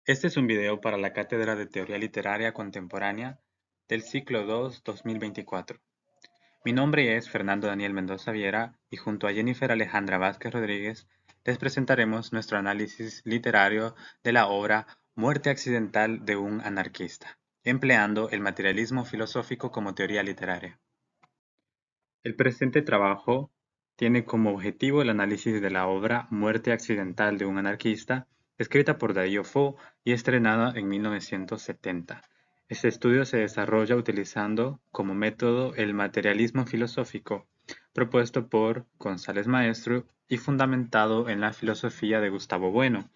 Este es un video para la Cátedra de Teoría Literaria Contemporánea del ciclo 2 2024. Mi nombre es Fernando Daniel Mendoza Viera y junto a Jennifer Alejandra Vázquez Rodríguez les presentaremos nuestro análisis literario de la obra Muerte accidental de un anarquista, empleando el materialismo filosófico como teoría literaria. El presente trabajo tiene como objetivo el análisis de la obra Muerte accidental de un anarquista, escrita por Darío Fo y estrenada en 1970. Este estudio se desarrolla utilizando como método el materialismo filosófico, propuesto por González Maestro y fundamentado en la filosofía de Gustavo Bueno.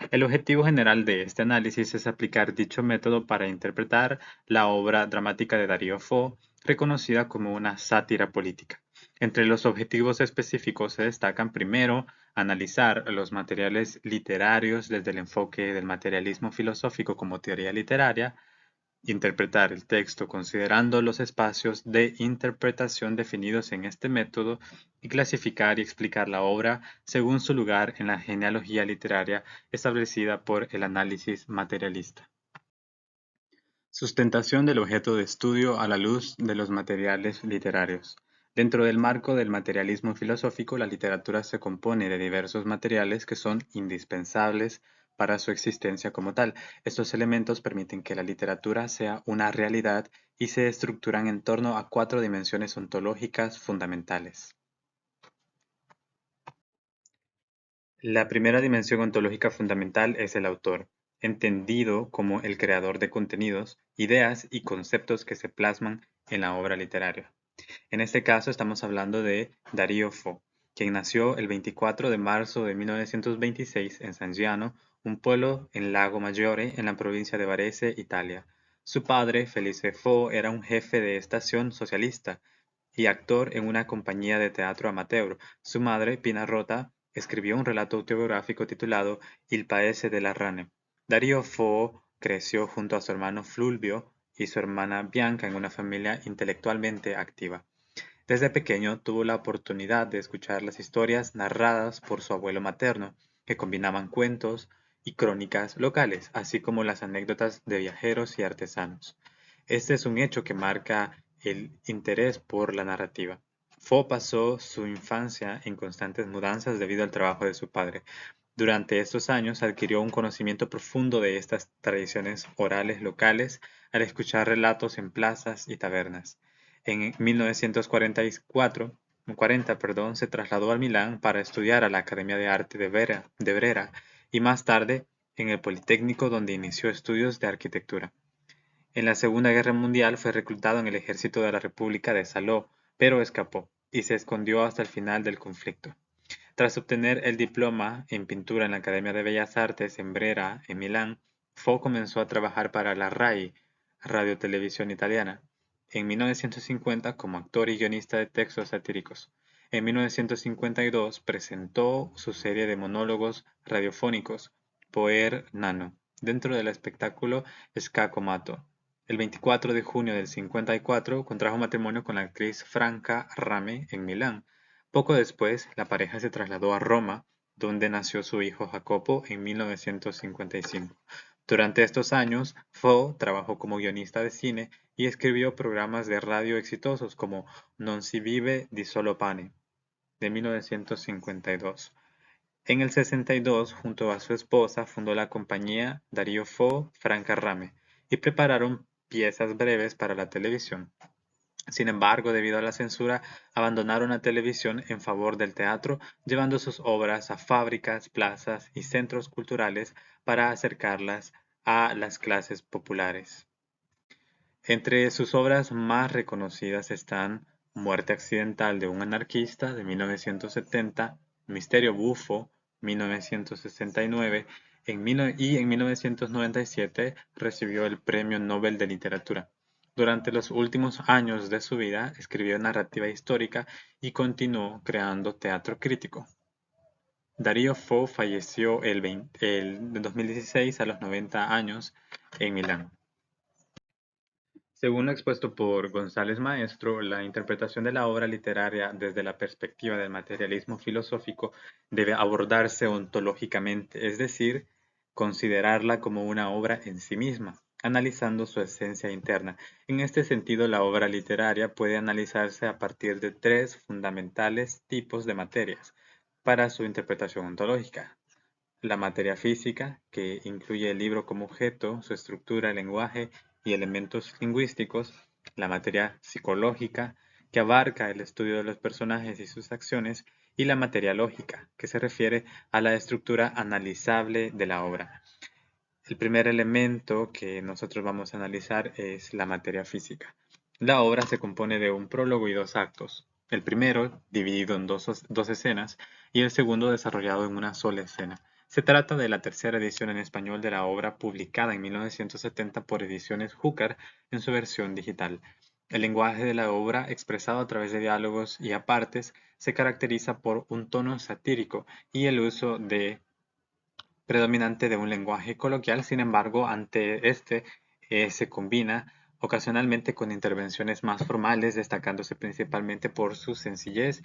El objetivo general de este análisis es aplicar dicho método para interpretar la obra dramática de Darío Fo, reconocida como una sátira política. Entre los objetivos específicos se destacan primero, analizar los materiales literarios desde el enfoque del materialismo filosófico como teoría literaria, interpretar el texto considerando los espacios de interpretación definidos en este método y clasificar y explicar la obra según su lugar en la genealogía literaria establecida por el análisis materialista. Sustentación del objeto de estudio a la luz de los materiales literarios. Dentro del marco del materialismo filosófico, la literatura se compone de diversos materiales que son indispensables para su existencia como tal. Estos elementos permiten que la literatura sea una realidad y se estructuran en torno a cuatro dimensiones ontológicas fundamentales. La primera dimensión ontológica fundamental es el autor, entendido como el creador de contenidos, ideas y conceptos que se plasman en la obra literaria. En este caso estamos hablando de Darío Fo, quien nació el 24 de marzo de 1926 en San Giano, un pueblo en Lago Maggiore, en la provincia de Varese, Italia. Su padre, Felice Fo, era un jefe de estación socialista y actor en una compañía de teatro amateur. Su madre, Pina Rota, escribió un relato autobiográfico titulado Il Paese della Rane. Darío Fo creció junto a su hermano Fulvio y su hermana Bianca en una familia intelectualmente activa. Desde pequeño tuvo la oportunidad de escuchar las historias narradas por su abuelo materno, que combinaban cuentos y crónicas locales, así como las anécdotas de viajeros y artesanos. Este es un hecho que marca el interés por la narrativa. Fo pasó su infancia en constantes mudanzas debido al trabajo de su padre. Durante estos años adquirió un conocimiento profundo de estas tradiciones orales locales al escuchar relatos en plazas y tabernas. En 1940, se trasladó a Milán para estudiar a la Academia de Arte de Brera y más tarde en el Politécnico, donde inició estudios de arquitectura. En la Segunda Guerra Mundial fue reclutado en el ejército de la República de Saló, pero escapó y se escondió hasta el final del conflicto. Tras obtener el diploma en pintura en la Academia de Bellas Artes en Brera, en Milán, Fo comenzó a trabajar para la RAI, Radio Televisión Italiana, en 1950 como actor y guionista de textos satíricos. En 1952 presentó su serie de monólogos radiofónicos, Poer Nano, dentro del espectáculo Scaccomato. El 24 de junio del 54 contrajo matrimonio con la actriz Franca Rame en Milán. Poco después, la pareja se trasladó a Roma, donde nació su hijo Jacopo en 1955. Durante estos años, Fo trabajó como guionista de cine y escribió programas de radio exitosos como Non si vive di solo pane, de 1952. En el 62, junto a su esposa, fundó la compañía Darío Fo Franca Rame y prepararon piezas breves para la televisión. Sin embargo, debido a la censura, abandonaron la televisión en favor del teatro, llevando sus obras a fábricas, plazas y centros culturales para acercarlas a las clases populares. Entre sus obras más reconocidas están Muerte accidental de un anarquista de 1970, Misterio bufo 1969 y en 1997 recibió el Premio Nobel de Literatura. Durante los últimos años de su vida escribió narrativa histórica y continuó creando teatro crítico. Darío Fo falleció el 2016 a los 90 años en Milán. Según lo expuesto por González Maestro, la interpretación de la obra literaria desde la perspectiva del materialismo filosófico debe abordarse ontológicamente, es decir, considerarla como una obra en sí misma, analizando su esencia interna. En este sentido, la obra literaria puede analizarse a partir de tres fundamentales tipos de materias para su interpretación ontológica: la materia física, que incluye el libro como objeto, su estructura, lenguaje y elementos lingüísticos; la materia psicológica, que abarca el estudio de los personajes y sus acciones; y la materia lógica, que se refiere a la estructura analizable de la obra. El primer elemento que nosotros vamos a analizar es la materia física. La obra se compone de un prólogo y dos actos. El primero, dividido en dos escenas, y el segundo desarrollado en una sola escena. Se trata de la tercera edición en español de la obra, publicada en 1970 por Ediciones Júcar en su versión digital. El lenguaje de la obra, expresado a través de diálogos y apartes, se caracteriza por un tono satírico y el uso predominante de un lenguaje coloquial. Sin embargo, ante este se combina ocasionalmente con intervenciones más formales, destacándose principalmente por su sencillez,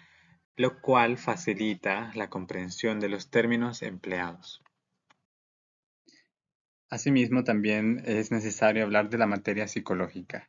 lo cual facilita la comprensión de los términos empleados. Asimismo, también es necesario hablar de la materia psicológica.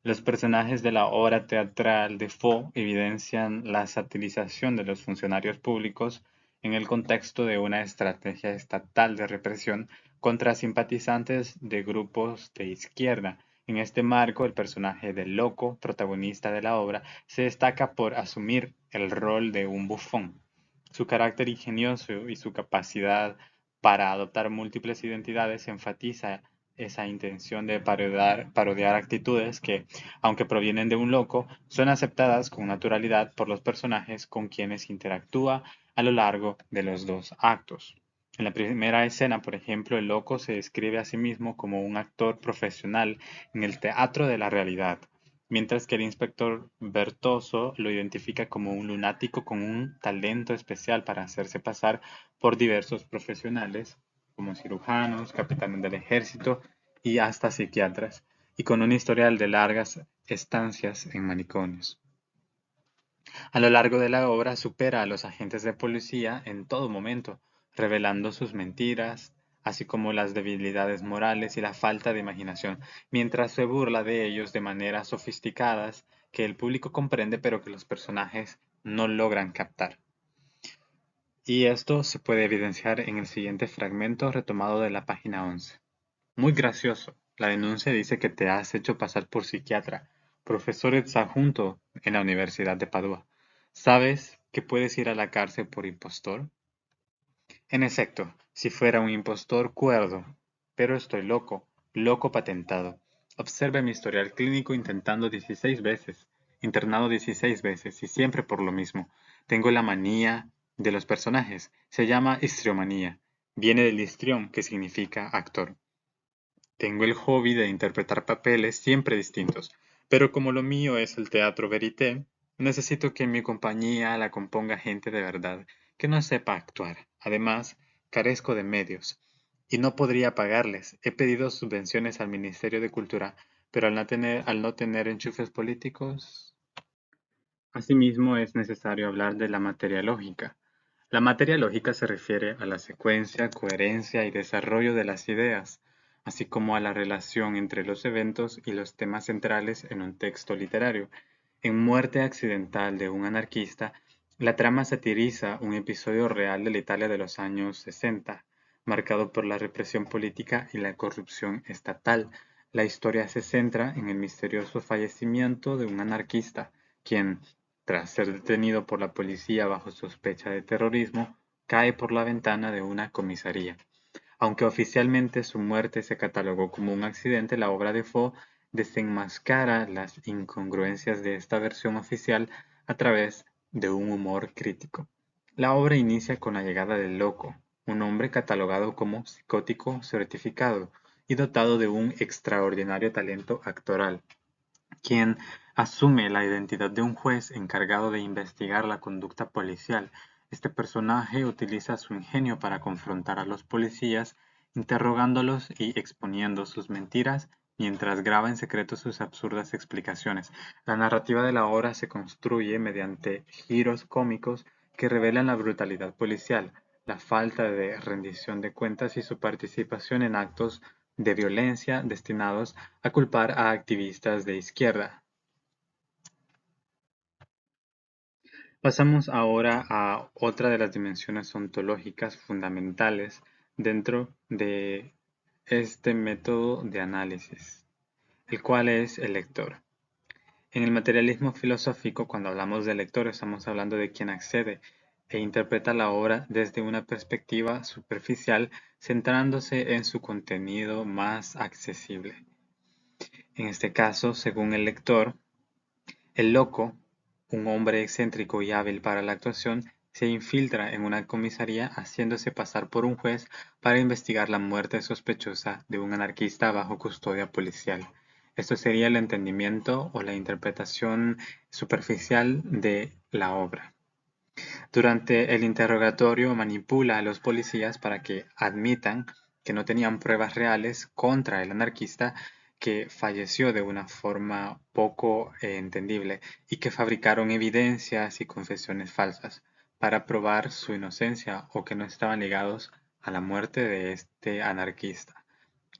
Los personajes de la obra teatral de Fo evidencian la satirización de los funcionarios públicos en el contexto de una estrategia estatal de represión contra simpatizantes de grupos de izquierda. En este marco, el personaje del loco, protagonista de la obra, se destaca por asumir el rol de un bufón. Su carácter ingenioso y su capacidad para adoptar múltiples identidades enfatiza esa intención de parodiar actitudes que, aunque provienen de un loco, son aceptadas con naturalidad por los personajes con quienes interactúa a lo largo de los dos actos. En la primera escena, por ejemplo, el loco se describe a sí mismo como un actor profesional en el teatro de la realidad, mientras que el inspector Bertoso lo identifica como un lunático con un talento especial para hacerse pasar por diversos profesionales, como cirujanos, capitanes del ejército y hasta psiquiatras, y con un historial de largas estancias en manicomios. A lo largo de la obra supera a los agentes de policía en todo momento, revelando sus mentiras, así como las debilidades morales y la falta de imaginación, mientras se burla de ellos de maneras sofisticadas que el público comprende pero que los personajes no logran captar. Y esto se puede evidenciar en el siguiente fragmento retomado de la página 11. Muy gracioso. La denuncia dice que te has hecho pasar por psiquiatra, profesor adjunto en la Universidad de Padua. ¿Sabes que puedes ir a la cárcel por impostor? En efecto, si fuera un impostor cuerdo, pero estoy loco, loco patentado. Observe mi historial clínico intentando 16 veces, internado 16 veces y siempre por lo mismo. Tengo la manía de los personajes. Se llama histriomanía. Viene del histrión, que significa actor. Tengo el hobby de interpretar papeles siempre distintos, pero como lo mío es el teatro verité, necesito que en mi compañía la componga gente de verdad, que no sepa actuar. Además, carezco de medios y no podría pagarles. He pedido subvenciones al Ministerio de Cultura, pero al no tener enchufes políticos. Asimismo, es necesario hablar de la materia lógica. La materia lógica se refiere a la secuencia, coherencia y desarrollo de las ideas, así como a la relación entre los eventos y los temas centrales en un texto literario. En Muerte accidental de un anarquista, la trama satiriza un episodio real de la Italia de los años 60, marcado por la represión política y la corrupción estatal. La historia se centra en el misterioso fallecimiento de un anarquista, quien, tras ser detenido por la policía bajo sospecha de terrorismo, cae por la ventana de una comisaría. Aunque oficialmente su muerte se catalogó como un accidente, la obra de Fo desenmascara las incongruencias de esta versión oficial a través de un humor crítico. La obra inicia con la llegada del loco, un hombre catalogado como psicótico certificado y dotado de un extraordinario talento actoral, quien asume la identidad de un juez encargado de investigar la conducta policial. Este personaje utiliza su ingenio para confrontar a los policías, interrogándolos y exponiendo sus mentiras, mientras graba en secreto sus absurdas explicaciones. La narrativa de la obra se construye mediante giros cómicos que revelan la brutalidad policial, la falta de rendición de cuentas y su participación en actos de violencia destinados a culpar a activistas de izquierda. Pasamos ahora a otra de las dimensiones ontológicas fundamentales dentro de este método de análisis, el cual es el lector. En el materialismo filosófico, cuando hablamos de lector, estamos hablando de quien accede e interpreta la obra desde una perspectiva superficial, centrándose en su contenido más accesible. En este caso, según el lector, el loco, un hombre excéntrico y hábil para la actuación, se infiltra en una comisaría haciéndose pasar por un juez para investigar la muerte sospechosa de un anarquista bajo custodia policial. Esto sería el entendimiento o la interpretación superficial de la obra. Durante el interrogatorio manipula a los policías para que admitan que no tenían pruebas reales contra el anarquista, que falleció de una forma poco entendible y que fabricaron evidencias y confesiones falsas para probar su inocencia o que no estaban ligados a la muerte de este anarquista.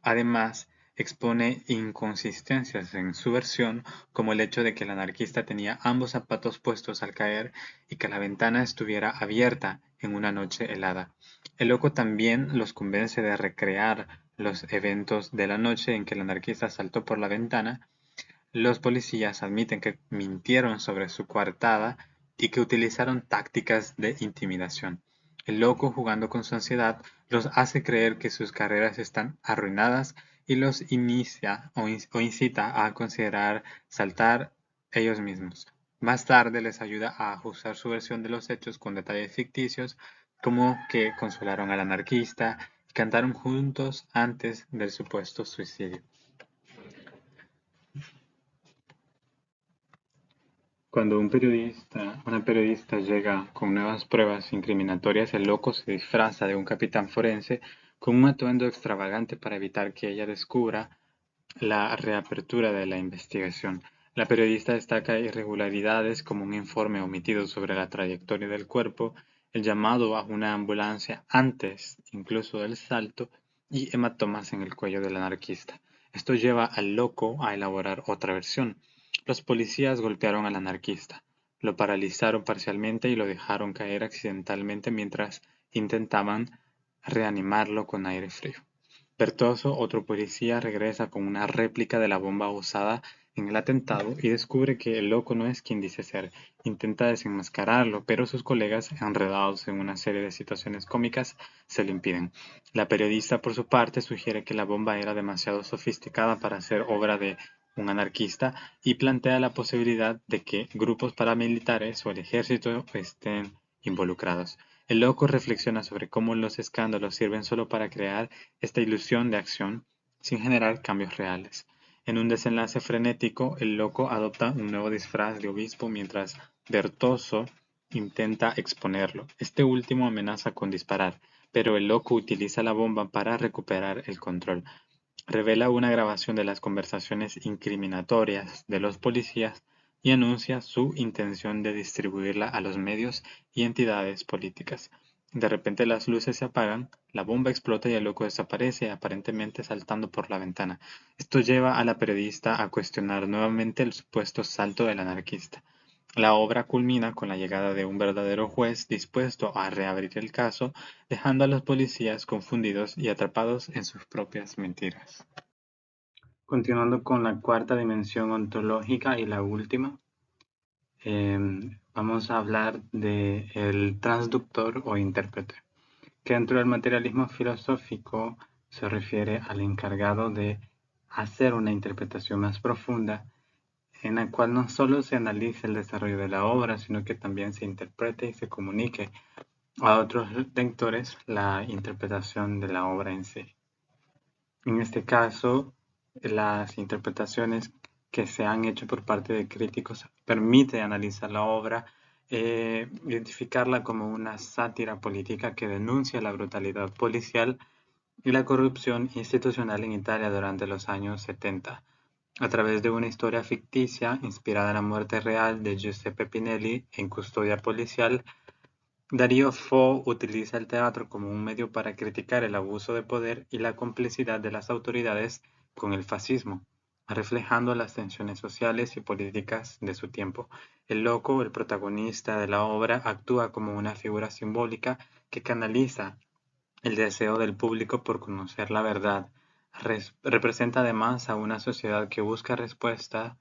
Además, expone inconsistencias en su versión, como el hecho de que el anarquista tenía ambos zapatos puestos al caer y que la ventana estuviera abierta en una noche helada. El loco también los convence de recrear los eventos de la noche en que el anarquista saltó por la ventana. Los policías admiten que mintieron sobre su coartada y que utilizaron tácticas de intimidación. El loco, jugando con su ansiedad, los hace creer que sus carreras están arruinadas y los inicia o incita a considerar saltar ellos mismos. Más tarde les ayuda a ajustar su versión de los hechos con detalles ficticios, como que consolaron al anarquista y cantaron juntos antes del supuesto suicidio. Cuando una periodista llega con nuevas pruebas incriminatorias, el loco se disfraza de un capitán forense con un atuendo extravagante para evitar que ella descubra la reapertura de la investigación. La periodista destaca irregularidades como un informe omitido sobre la trayectoria del cuerpo, el llamado a una ambulancia antes incluso del salto y hematomas en el cuello del anarquista. Esto lleva al loco a elaborar otra versión. Los policías golpearon al anarquista, lo paralizaron parcialmente y lo dejaron caer accidentalmente mientras intentaban reanimarlo con aire frío. Bertoso, otro policía, regresa con una réplica de la bomba usada en el atentado y descubre que el loco no es quien dice ser. Intenta desenmascararlo, pero sus colegas, enredados en una serie de situaciones cómicas, se lo impiden. La periodista, por su parte, sugiere que la bomba era demasiado sofisticada para ser obra de un anarquista y plantea la posibilidad de que grupos paramilitares o el ejército estén involucrados. El loco reflexiona sobre cómo los escándalos sirven solo para crear esta ilusión de acción sin generar cambios reales. En un desenlace frenético, el loco adopta un nuevo disfraz de obispo mientras Bertoso intenta exponerlo. Este último amenaza con disparar, pero el loco utiliza la bomba para recuperar el control. Revela una grabación de las conversaciones incriminatorias de los policías y anuncia su intención de distribuirla a los medios y entidades políticas. De repente las luces se apagan, la bomba explota y el loco desaparece, aparentemente saltando por la ventana. Esto lleva a la periodista a cuestionar nuevamente el supuesto salto del anarquista. La obra culmina con la llegada de un verdadero juez dispuesto a reabrir el caso, dejando a los policías confundidos y atrapados en sus propias mentiras. Continuando con la cuarta dimensión ontológica y la última, vamos a hablar de el transductor o intérprete, que dentro del materialismo filosófico se refiere al encargado de hacer una interpretación más profunda, en la cual no solo se analice el desarrollo de la obra, sino que también se interprete y se comunique a otros lectores la interpretación de la obra en sí. En este caso, las interpretaciones que se han hecho por parte de críticos permite analizar la obra, identificarla como una sátira política que denuncia la brutalidad policial y la corrupción institucional en Italia durante los años 70, a través de una historia ficticia inspirada en la muerte real de Giuseppe Pinelli en custodia policial. Darío Fo utiliza el teatro como un medio para criticar el abuso de poder y la complicidad de las autoridades con el fascismo, reflejando las tensiones sociales y políticas de su tiempo. El loco, el protagonista de la obra, actúa como una figura simbólica que canaliza el deseo del público por conocer la verdad. Representa además a una sociedad que busca respuestas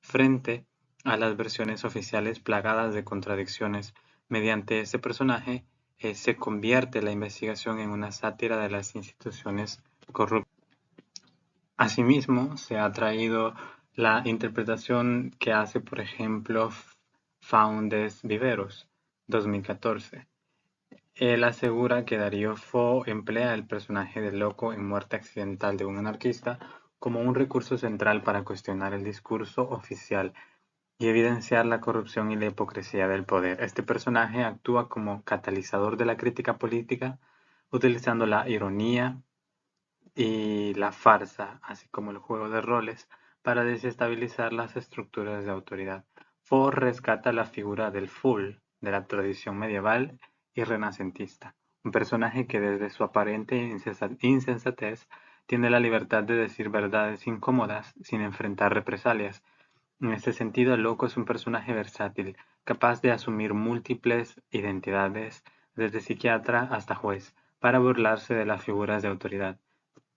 frente a las versiones oficiales plagadas de contradicciones. Mediante este personaje se convierte la investigación en una sátira de las instituciones corruptas. Asimismo, se ha traído la interpretación que hace, por ejemplo, Faundes Viveros, 2014. Él asegura que Darío Fo emplea el personaje del loco en Muerte accidental de un anarquista como un recurso central para cuestionar el discurso oficial y evidenciar la corrupción y la hipocresía del poder. Este personaje actúa como catalizador de la crítica política, utilizando la ironía y la farsa, así como el juego de roles, para desestabilizar las estructuras de autoridad. Ford rescata la figura del fool de la tradición medieval y renacentista, un personaje que desde su aparente insensatez tiene la libertad de decir verdades incómodas sin enfrentar represalias. En este sentido, el loco es un personaje versátil, capaz de asumir múltiples identidades, desde psiquiatra hasta juez, para burlarse de las figuras de autoridad.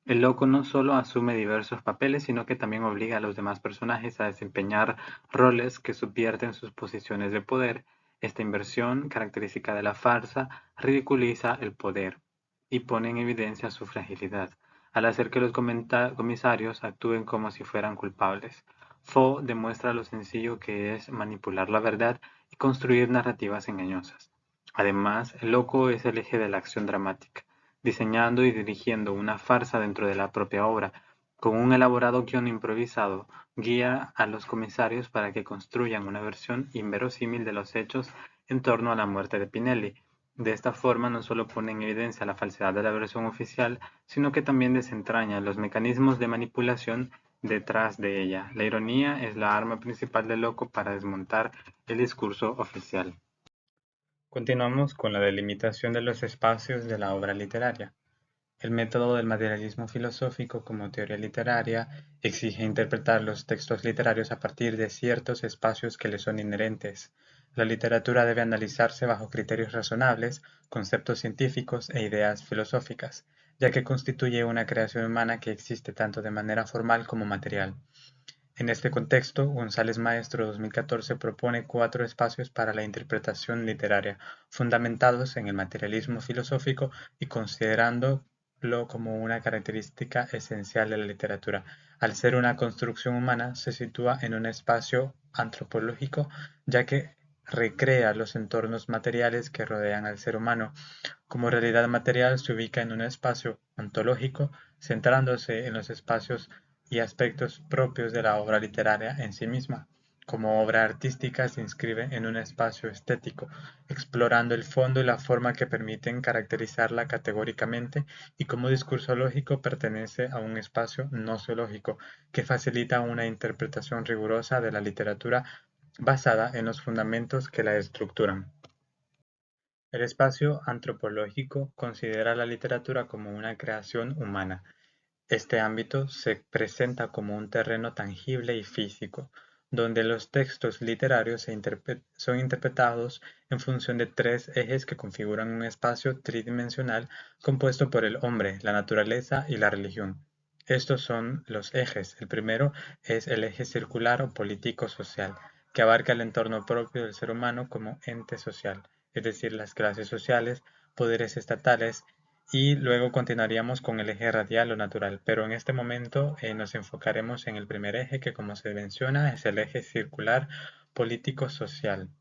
El loco no solo asume diversos papeles, sino que también obliga a los demás personajes a desempeñar roles que subvierten sus posiciones de poder. Esta inversión, característica de la farsa, ridiculiza el poder y pone en evidencia su fragilidad, al hacer que los comisarios actúen como si fueran culpables. Fo demuestra lo sencillo que es manipular la verdad y construir narrativas engañosas. Además, el loco es el eje de la acción dramática, diseñando y dirigiendo una farsa dentro de la propia obra. Con un elaborado guión improvisado, guía a los comisarios para que construyan una versión inverosímil de los hechos en torno a la muerte de Pinelli. De esta forma no solo pone en evidencia la falsedad de la versión oficial, sino que también desentraña los mecanismos de manipulación detrás de ella. La ironía es la arma principal del loco para desmontar el discurso oficial. Continuamos con la delimitación de los espacios de la obra literaria. El método del materialismo filosófico como teoría literaria exige interpretar los textos literarios a partir de ciertos espacios que le son inherentes. La literatura debe analizarse bajo criterios razonables, conceptos científicos e ideas filosóficas, ya que constituye una creación humana que existe tanto de manera formal como material. En este contexto, González Maestro 2014 propone 4 espacios para la interpretación literaria, fundamentados en el materialismo filosófico y considerándolo como una característica esencial de la literatura. Al ser una construcción humana, se sitúa en un espacio antropológico, ya que recrea los entornos materiales que rodean al ser humano. Como realidad material, se ubica en un espacio ontológico, centrándose en los espacios y aspectos propios de la obra literaria en sí misma. Como obra artística se inscribe en un espacio estético, explorando el fondo y la forma que permiten caracterizarla categóricamente, y como discurso lógico pertenece a un espacio no zoológico, que facilita una interpretación rigurosa de la literatura basada en los fundamentos que la estructuran. El espacio antropológico considera la literatura como una creación humana. Este ámbito se presenta como un terreno tangible y físico, donde los textos literarios son interpretados en función de 3 ejes que configuran un espacio tridimensional compuesto por el hombre, la naturaleza y la religión. Estos son los ejes. El primero es el eje circular o político-social, que abarca el entorno propio del ser humano como ente social, es decir, las clases sociales, poderes estatales, y luego continuaríamos con el eje radial o natural, pero en este momento nos enfocaremos en el primer eje, que como se menciona es el eje circular político-social.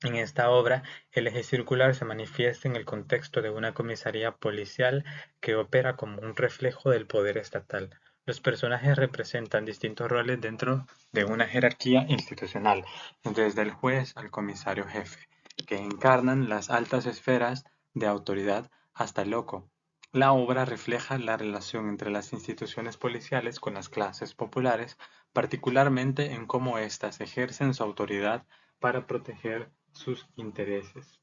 En esta obra, el eje circular se manifiesta en el contexto de una comisaría policial que opera como un reflejo del poder estatal. Los personajes representan distintos roles dentro de una jerarquía institucional, desde el juez al comisario jefe, que encarnan las altas esferas de autoridad hasta el loco. La obra refleja la relación entre las instituciones policiales con las clases populares, particularmente en cómo éstas ejercen su autoridad para proteger sus intereses.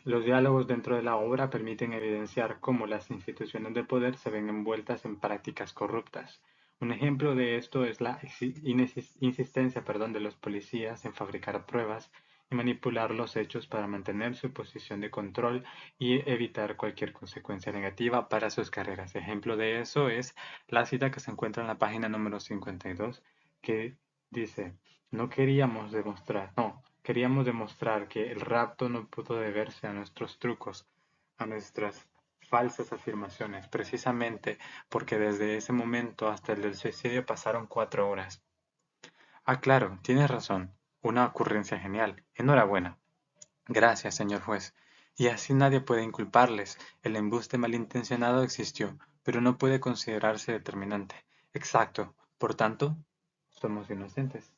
Los diálogos dentro de la obra permiten evidenciar cómo las instituciones de poder se ven envueltas en prácticas corruptas. Un ejemplo de esto es la insistencia, de los policías en fabricar pruebas y manipular los hechos para mantener su posición de control y evitar cualquier consecuencia negativa para sus carreras. Ejemplo de eso es la cita que se encuentra en la página número 52, que dice: no queríamos demostrar, no, queríamos demostrar que el rapto no pudo deberse a nuestros trucos, a nuestras falsas afirmaciones, precisamente porque desde ese momento hasta el del suicidio pasaron 4 horas. Ah, claro, tienes razón. Una ocurrencia genial. Enhorabuena. Gracias, señor juez. Y así nadie puede inculparles. El embuste malintencionado existió, pero no puede considerarse determinante. Exacto. Por tanto, somos inocentes.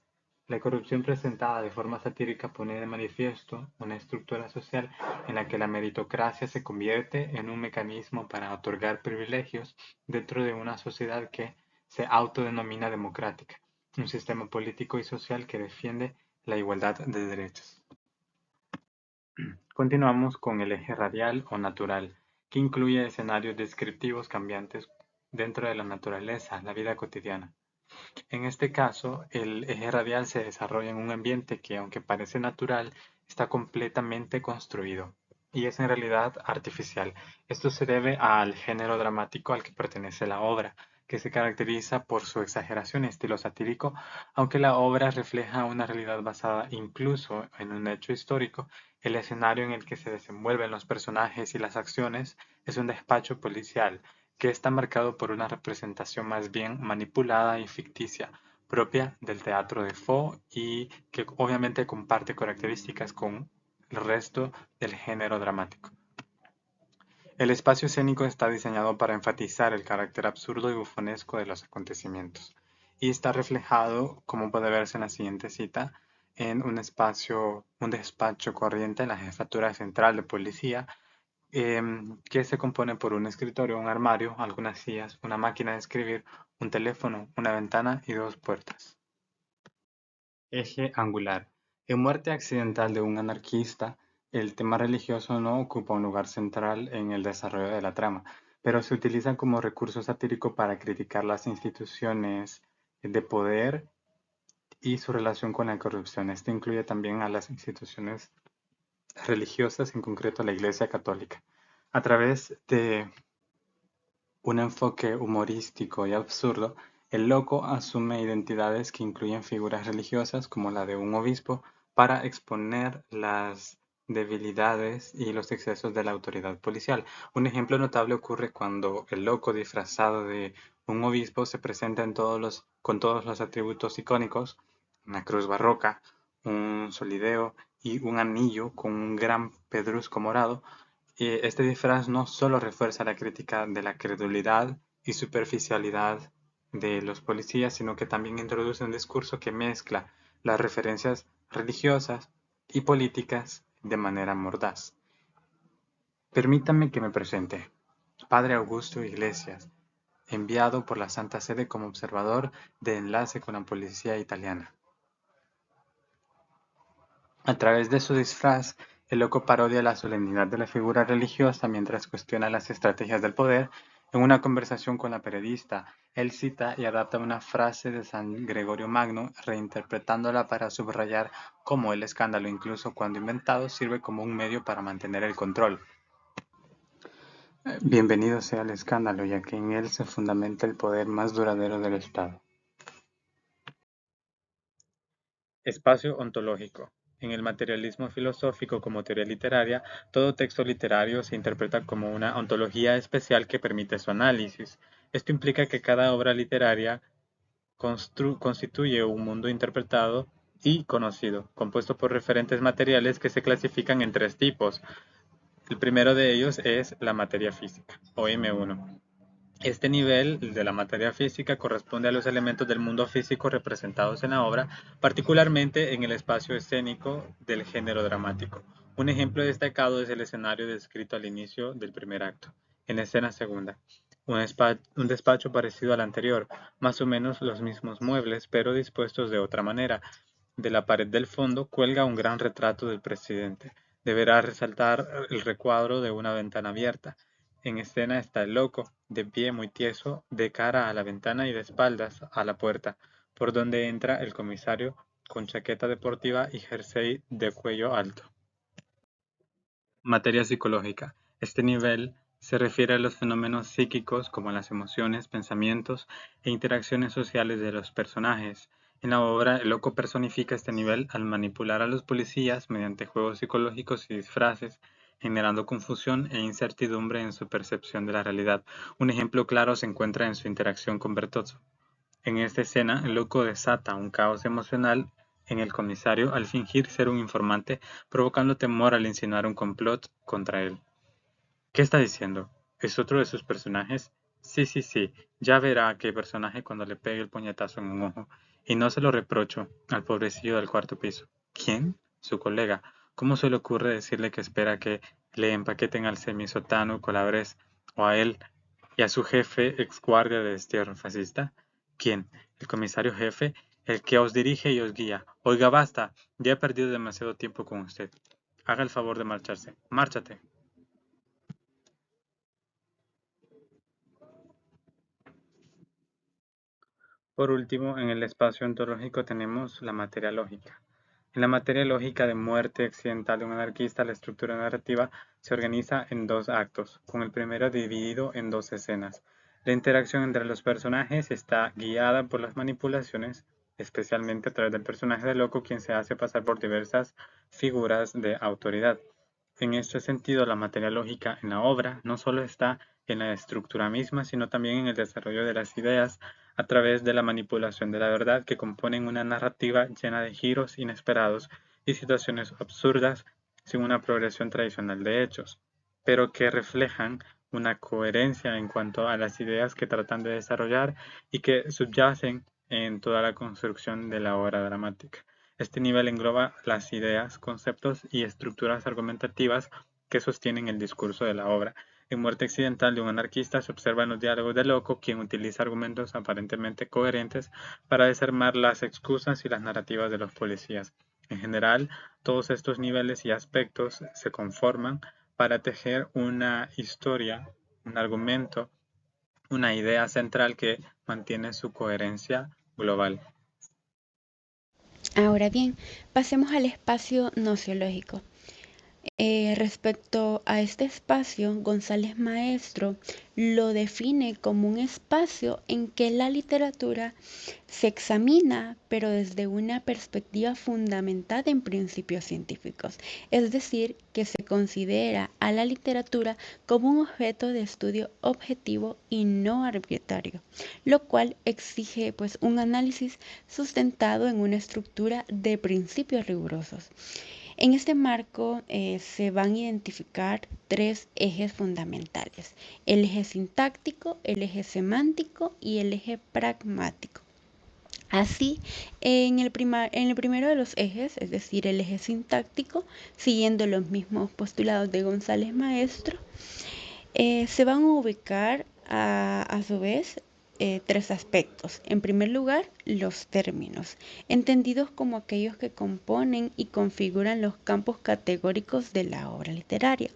La corrupción presentada de forma satírica pone de manifiesto una estructura social en la que la meritocracia se convierte en un mecanismo para otorgar privilegios dentro de una sociedad que se autodenomina democrática, un sistema político y social que defiende la igualdad de derechos. Continuamos con el eje radial o natural, que incluye escenarios descriptivos cambiantes dentro de la naturaleza, la vida cotidiana. En este caso, el eje radial se desarrolla en un ambiente que, aunque parece natural, está completamente construido y es en realidad artificial. Esto se debe al género dramático al que pertenece la obra, que se caracteriza por su exageración y estilo satírico, aunque la obra refleja una realidad basada incluso en un hecho histórico. El escenario en el que se desenvuelven los personajes y las acciones es un despacho policial, que está marcado por una representación más bien manipulada y ficticia, propia del teatro de Faux y que obviamente comparte características con el resto del género dramático. El espacio escénico está diseñado para enfatizar el carácter absurdo y bufonesco de los acontecimientos, y está reflejado, como puede verse en la siguiente cita, en un despacho corriente en la jefatura central de policía, que se compone por un escritorio, un armario, algunas sillas, una máquina de escribir, un teléfono, una ventana y 2 puertas. Eje angular. En Muerte accidental de un anarquista, el tema religioso no ocupa un lugar central en el desarrollo de la trama, pero se utiliza como recurso satírico para criticar las instituciones de poder y su relación con la corrupción. Esto incluye también a las instituciones religiosas, en concreto la Iglesia Católica. A través de un enfoque humorístico y absurdo, el loco asume identidades que incluyen figuras religiosas como la de un obispo para exponer las debilidades y los excesos de la autoridad policial. Un ejemplo notable ocurre cuando el loco disfrazado de un obispo se presenta con todos los atributos icónicos: una cruz barroca, un solideo y un anillo con un gran pedrusco morado. Este disfraz no solo refuerza la crítica de la credulidad y superficialidad de los policías, sino que también introduce un discurso que mezcla las referencias religiosas y políticas de manera mordaz. Permítame que me presente. Padre Augusto Iglesias, enviado por la Santa Sede como observador de enlace con la policía italiana. A través de su disfraz, el loco parodia la solemnidad de la figura religiosa mientras cuestiona las estrategias del poder. En una conversación con la periodista, él cita y adapta una frase de San Gregorio Magno, reinterpretándola para subrayar cómo el escándalo, incluso cuando inventado, sirve como un medio para mantener el control. Bienvenido sea el escándalo, ya que en él se fundamenta el poder más duradero del Estado. Espacio ontológico. En el materialismo filosófico como teoría literaria, todo texto literario se interpreta como una ontología especial que permite su análisis. Esto implica que cada obra literaria constituye un mundo interpretado y conocido, compuesto por referentes materiales que se clasifican en 3 tipos. El primero de ellos es la materia física, o M1. Este nivel de la materia física corresponde a los elementos del mundo físico representados en la obra, particularmente en el espacio escénico del género dramático. Un ejemplo destacado es el escenario descrito al inicio del primer acto. En la escena segunda, un despacho parecido al anterior, más o menos los mismos muebles, pero dispuestos de otra manera. De la pared del fondo cuelga un gran retrato del presidente. Deberá resaltar el recuadro de una ventana abierta. En escena está el loco, de pie muy tieso, de cara a la ventana y de espaldas a la puerta, por donde entra el comisario con chaqueta deportiva y jersey de cuello alto. Materia psicológica. Este nivel se refiere a los fenómenos psíquicos como las emociones, pensamientos e interacciones sociales de los personajes. En la obra, el loco personifica este nivel al manipular a los policías mediante juegos psicológicos y disfraces, generando confusión e incertidumbre en su percepción de la realidad. Un ejemplo claro se encuentra en su interacción con Bertozzo. En esta escena, el loco desata un caos emocional en el comisario al fingir ser un informante, provocando temor al insinuar un complot contra él. ¿Qué está diciendo? ¿Es otro de sus personajes? Sí, sí, sí, ya verá qué personaje cuando le pegue el puñetazo en un ojo. Y no se lo reprocho al pobrecillo del cuarto piso. ¿Quién? Su colega. ¿Cómo se le ocurre decirle que espera que le empaqueten al semisotano Colabres o a él y a su jefe ex guardia de destierro fascista? ¿Quién? ¿El comisario jefe? El que os dirige y os guía. Oiga, basta. Ya he perdido demasiado tiempo con usted. Haga el favor de marcharse. Márchate. Por último, en el espacio ontológico tenemos la materia lógica. En la materia lógica de muerte accidental de un anarquista, la estructura narrativa se organiza en dos actos, con el primero dividido en dos escenas. La interacción entre los personajes está guiada por las manipulaciones, especialmente a través del personaje de loco, quien se hace pasar por diversas figuras de autoridad. En este sentido, la materia lógica en la obra no solo está en la estructura misma, sino también en el desarrollo de las ideas a través de la manipulación de la verdad que componen una narrativa llena de giros inesperados y situaciones absurdas sin una progresión tradicional de hechos, pero que reflejan una coherencia en cuanto a las ideas que tratan de desarrollar y que subyacen en toda la construcción de la obra dramática. Este nivel engloba las ideas, conceptos y estructuras argumentativas que sostienen el discurso de la obra. En Muerte accidental de un anarquista se observan los diálogos de Loco, quien utiliza argumentos aparentemente coherentes para desarmar las excusas y las narrativas de los policías. En general, todos estos niveles y aspectos se conforman para tejer una historia, un argumento, una idea central que mantiene su coherencia global. Ahora bien, pasemos al espacio nociológico. Respecto a este espacio, González Maestro lo define como un espacio en que la literatura se examina, pero desde una perspectiva fundamentada en principios científicos, es decir, que se considera a la literatura como un objeto de estudio objetivo y no arbitrario, lo cual exige pues un análisis sustentado en una estructura de principios rigurosos. En este marco se van a identificar tres ejes fundamentales: el eje sintáctico, el eje semántico y el eje pragmático. Así, en el primero de los ejes, es decir, el eje sintáctico, siguiendo los mismos postulados de González Maestro, se van a ubicar a su vez tres aspectos. En primer lugar, los términos, entendidos como aquellos que componen y configuran los campos categóricos de la obra literaria.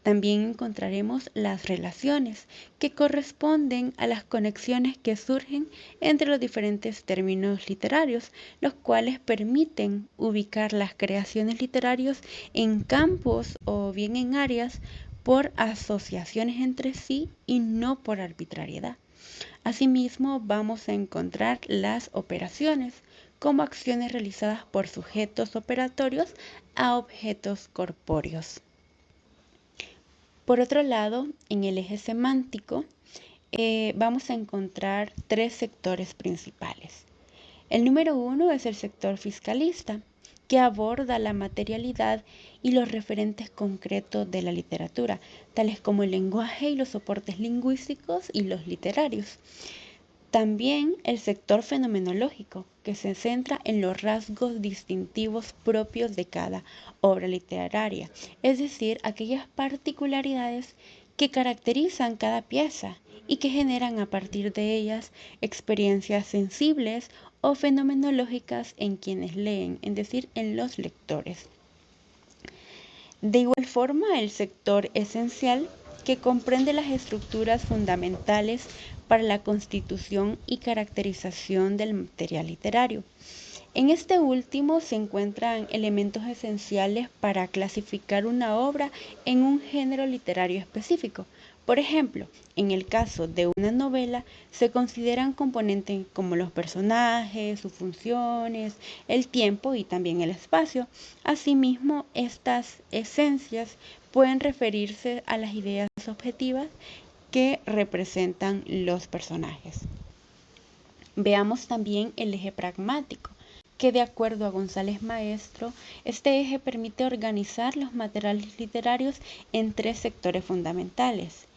También encontraremos las relaciones, que corresponden a las conexiones que surgen entre los diferentes términos literarios, los cuales permiten ubicar las creaciones literarias en campos o bien en áreas por asociaciones entre sí y no por arbitrariedad. Asimismo, vamos a encontrar las operaciones como acciones realizadas por sujetos operatorios a objetos corpóreos. Por otro lado, en el eje semántico vamos a encontrar tres sectores principales. El número uno es el sector fiscalista, que aborda la materialidad y los referentes concretos de la literatura, tales como el lenguaje y los soportes lingüísticos y los literarios. También el sector fenomenológico, que se centra en los rasgos distintivos propios de cada obra literaria, es decir, aquellas particularidades que caracterizan cada pieza y que generan a partir de ellas experiencias sensibles o fenomenológicas en quienes leen, es decir, en los lectores. De igual forma, el sector esencial, que comprende las estructuras fundamentales para la constitución y caracterización del material literario. En este último se encuentran elementos esenciales para clasificar una obra en un género literario específico. Por ejemplo, en el caso de una novela se consideran componentes como los personajes, sus funciones, el tiempo y también el espacio. Asimismo, estas esencias pueden referirse a las ideas objetivas que representan los personajes. Veamos también el eje pragmático, que de acuerdo a González Maestro, este eje permite organizar los materiales literarios en tres sectores fundamentales.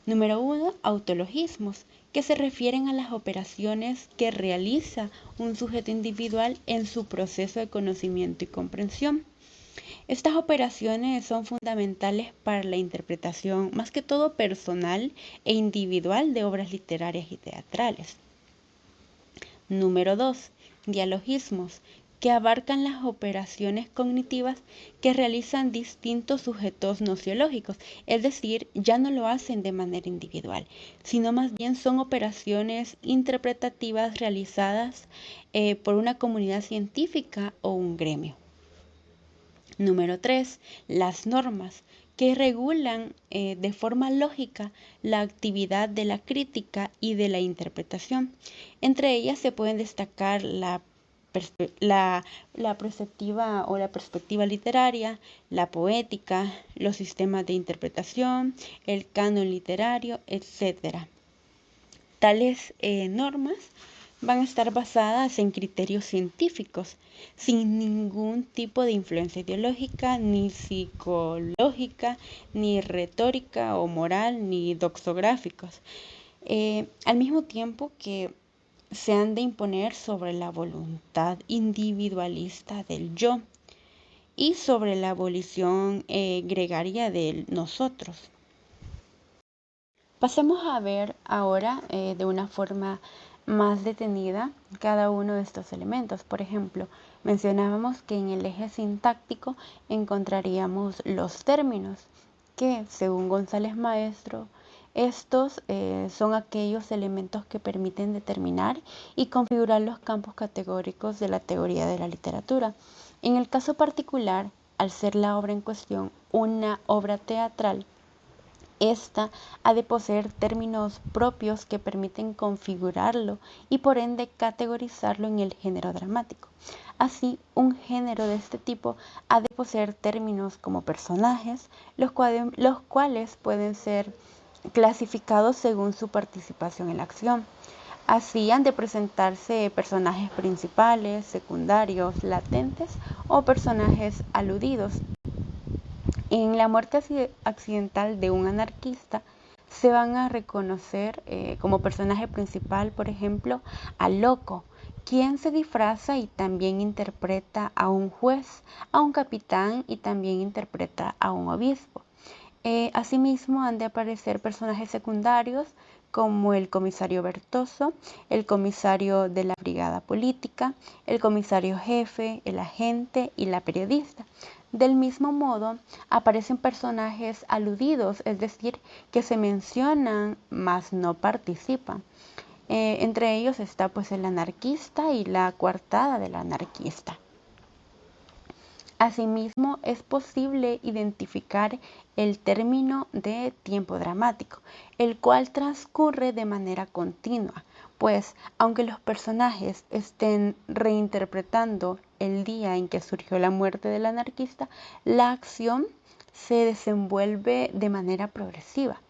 Número 1, autologismos, que se refieren a las operaciones que realiza un sujeto individual en su proceso de conocimiento y comprensión. Estas operaciones son fundamentales para la interpretación, más que todo personal e individual, de obras literarias y teatrales. Número 2. Dialogismos, que abarcan las operaciones cognitivas que realizan distintos sujetos nociológicos, es decir, ya no lo hacen de manera individual, sino más bien son operaciones interpretativas realizadas por una comunidad científica o un gremio. Número 3. Las normas, que regulan de forma lógica la actividad de la crítica y de la interpretación. Entre ellas se pueden destacar la perspectiva o la perspectiva literaria, la poética, los sistemas de interpretación, el canon literario, etc. Tales normas van a estar basadas en criterios científicos, sin ningún tipo de influencia ideológica, ni psicológica, ni retórica o moral, ni doxográficos. Al mismo tiempo que se han de imponer sobre la voluntad individualista del yo y sobre la abolición gregaria del nosotros. Pasemos a ver ahora de una forma más detenida cada uno de estos elementos. Por ejemplo, mencionábamos que en el eje sintáctico encontraríamos los términos, que según González Maestro, estos son aquellos elementos que permiten determinar y configurar los campos categóricos de la teoría de la literatura. En el caso particular, al ser la obra en cuestión una obra teatral, esta ha de poseer términos propios que permiten configurarlo y por ende categorizarlo en el género dramático. Así, un género de este tipo ha de poseer términos como personajes, los cuales pueden ser clasificados según su participación en la acción. Así han de presentarse personajes principales, secundarios, latentes o personajes aludidos. En la muerte accidental de un anarquista se van a reconocer como personaje principal, por ejemplo, al loco, quien se disfraza y también interpreta a un juez, a un capitán y también interpreta a un obispo. Asimismo, han de aparecer personajes secundarios como el comisario Bertoso, el comisario de la brigada política, el comisario jefe, el agente y la periodista. Del mismo modo, aparecen personajes aludidos, es decir, que se mencionan mas no participan. Entre ellos está pues el anarquista y la coartada del anarquista. Asimismo, es posible identificar el término de tiempo dramático, el cual transcurre de manera continua, pues aunque los personajes estén reinterpretando el día en que surgió la muerte del anarquista, la acción se desenvuelve de manera progresiva.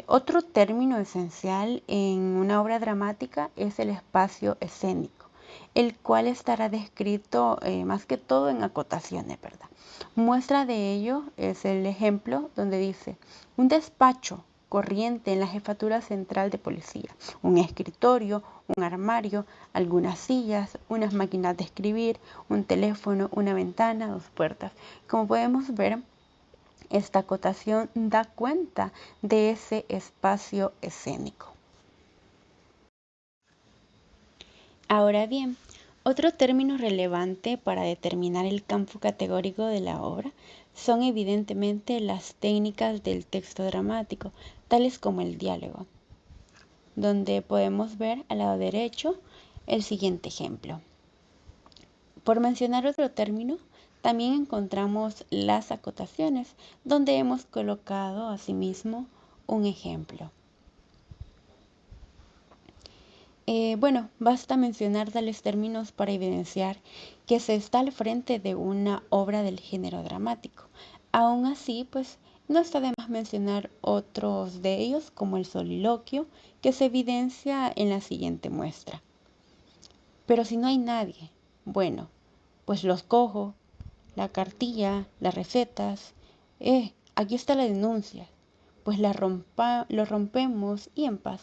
Otro término esencial en una obra dramática es el espacio escénico, el cual estará descrito más que todo en acotaciones, ¿verdad? Muestra de ello es el ejemplo donde dice: un despacho corriente en la jefatura central de policía, un escritorio, un armario, algunas sillas, unas máquinas de escribir, un teléfono, una ventana, dos puertas. Como podemos ver, esta acotación da cuenta de ese espacio escénico. Ahora bien, Otro término relevante para determinar el campo categórico de la obra son evidentemente las técnicas del texto dramático, tales como el diálogo, donde podemos ver al lado derecho el siguiente ejemplo. Por mencionar otro término, también encontramos las acotaciones, donde hemos colocado asimismo un ejemplo. Basta mencionar tales términos para evidenciar que se está al frente de una obra del género dramático. Aún así, no está de más mencionar otros de ellos, como el soliloquio, que se evidencia en la siguiente muestra. Pero si no hay nadie, pues los cojo, la cartilla, las recetas. Aquí está la denuncia. Pues lo rompemos y en paz.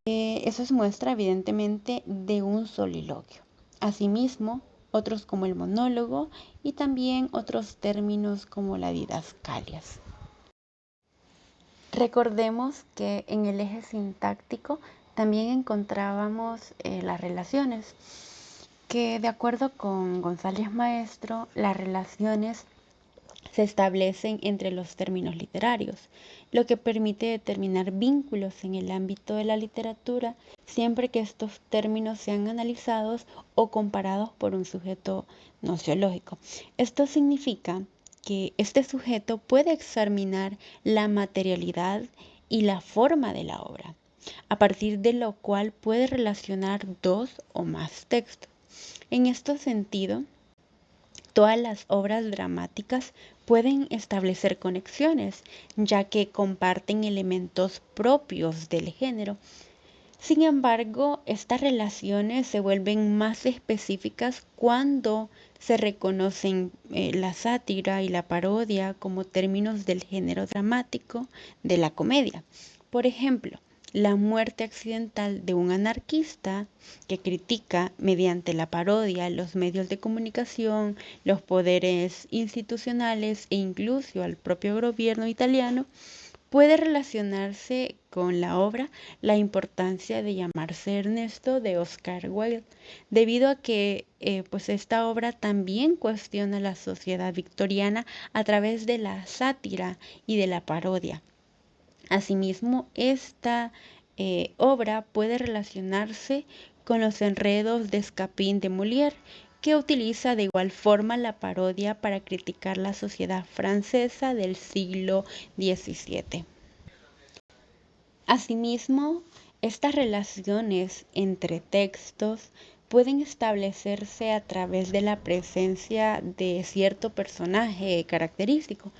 Eso es muestra evidentemente de un soliloquio. Asimismo, otros como el monólogo y también otros términos como la didascalias. Recordemos que en el eje sintáctico también encontrábamos las relaciones, que de acuerdo con González Maestro, las relaciones se establecen entre los términos literarios, lo que permite determinar vínculos en el ámbito de la literatura siempre que estos términos sean analizados o comparados por un sujeto nociológico. Esto significa que este sujeto puede examinar la materialidad y la forma de la obra, a partir de lo cual puede relacionar dos o más textos. En este sentido, todas las obras dramáticas pueden establecer conexiones, ya que comparten elementos propios del género. Sin embargo, estas relaciones se vuelven más específicas cuando se reconocen la sátira y la parodia como términos del género dramático de la comedia. Por ejemplo, la muerte accidental de un anarquista que critica mediante la parodia los medios de comunicación, los poderes institucionales e incluso al propio gobierno italiano, puede relacionarse con la obra La importancia de llamarse Ernesto de Oscar Wilde, debido a que esta obra también cuestiona la sociedad victoriana a través de la sátira y de la parodia. Asimismo, esta obra puede relacionarse con los enredos de Scapin de Molière, que utiliza de igual forma la parodia para criticar la sociedad francesa del siglo XVII. Asimismo, estas relaciones entre textos pueden establecerse a través de la presencia de cierto personaje característico,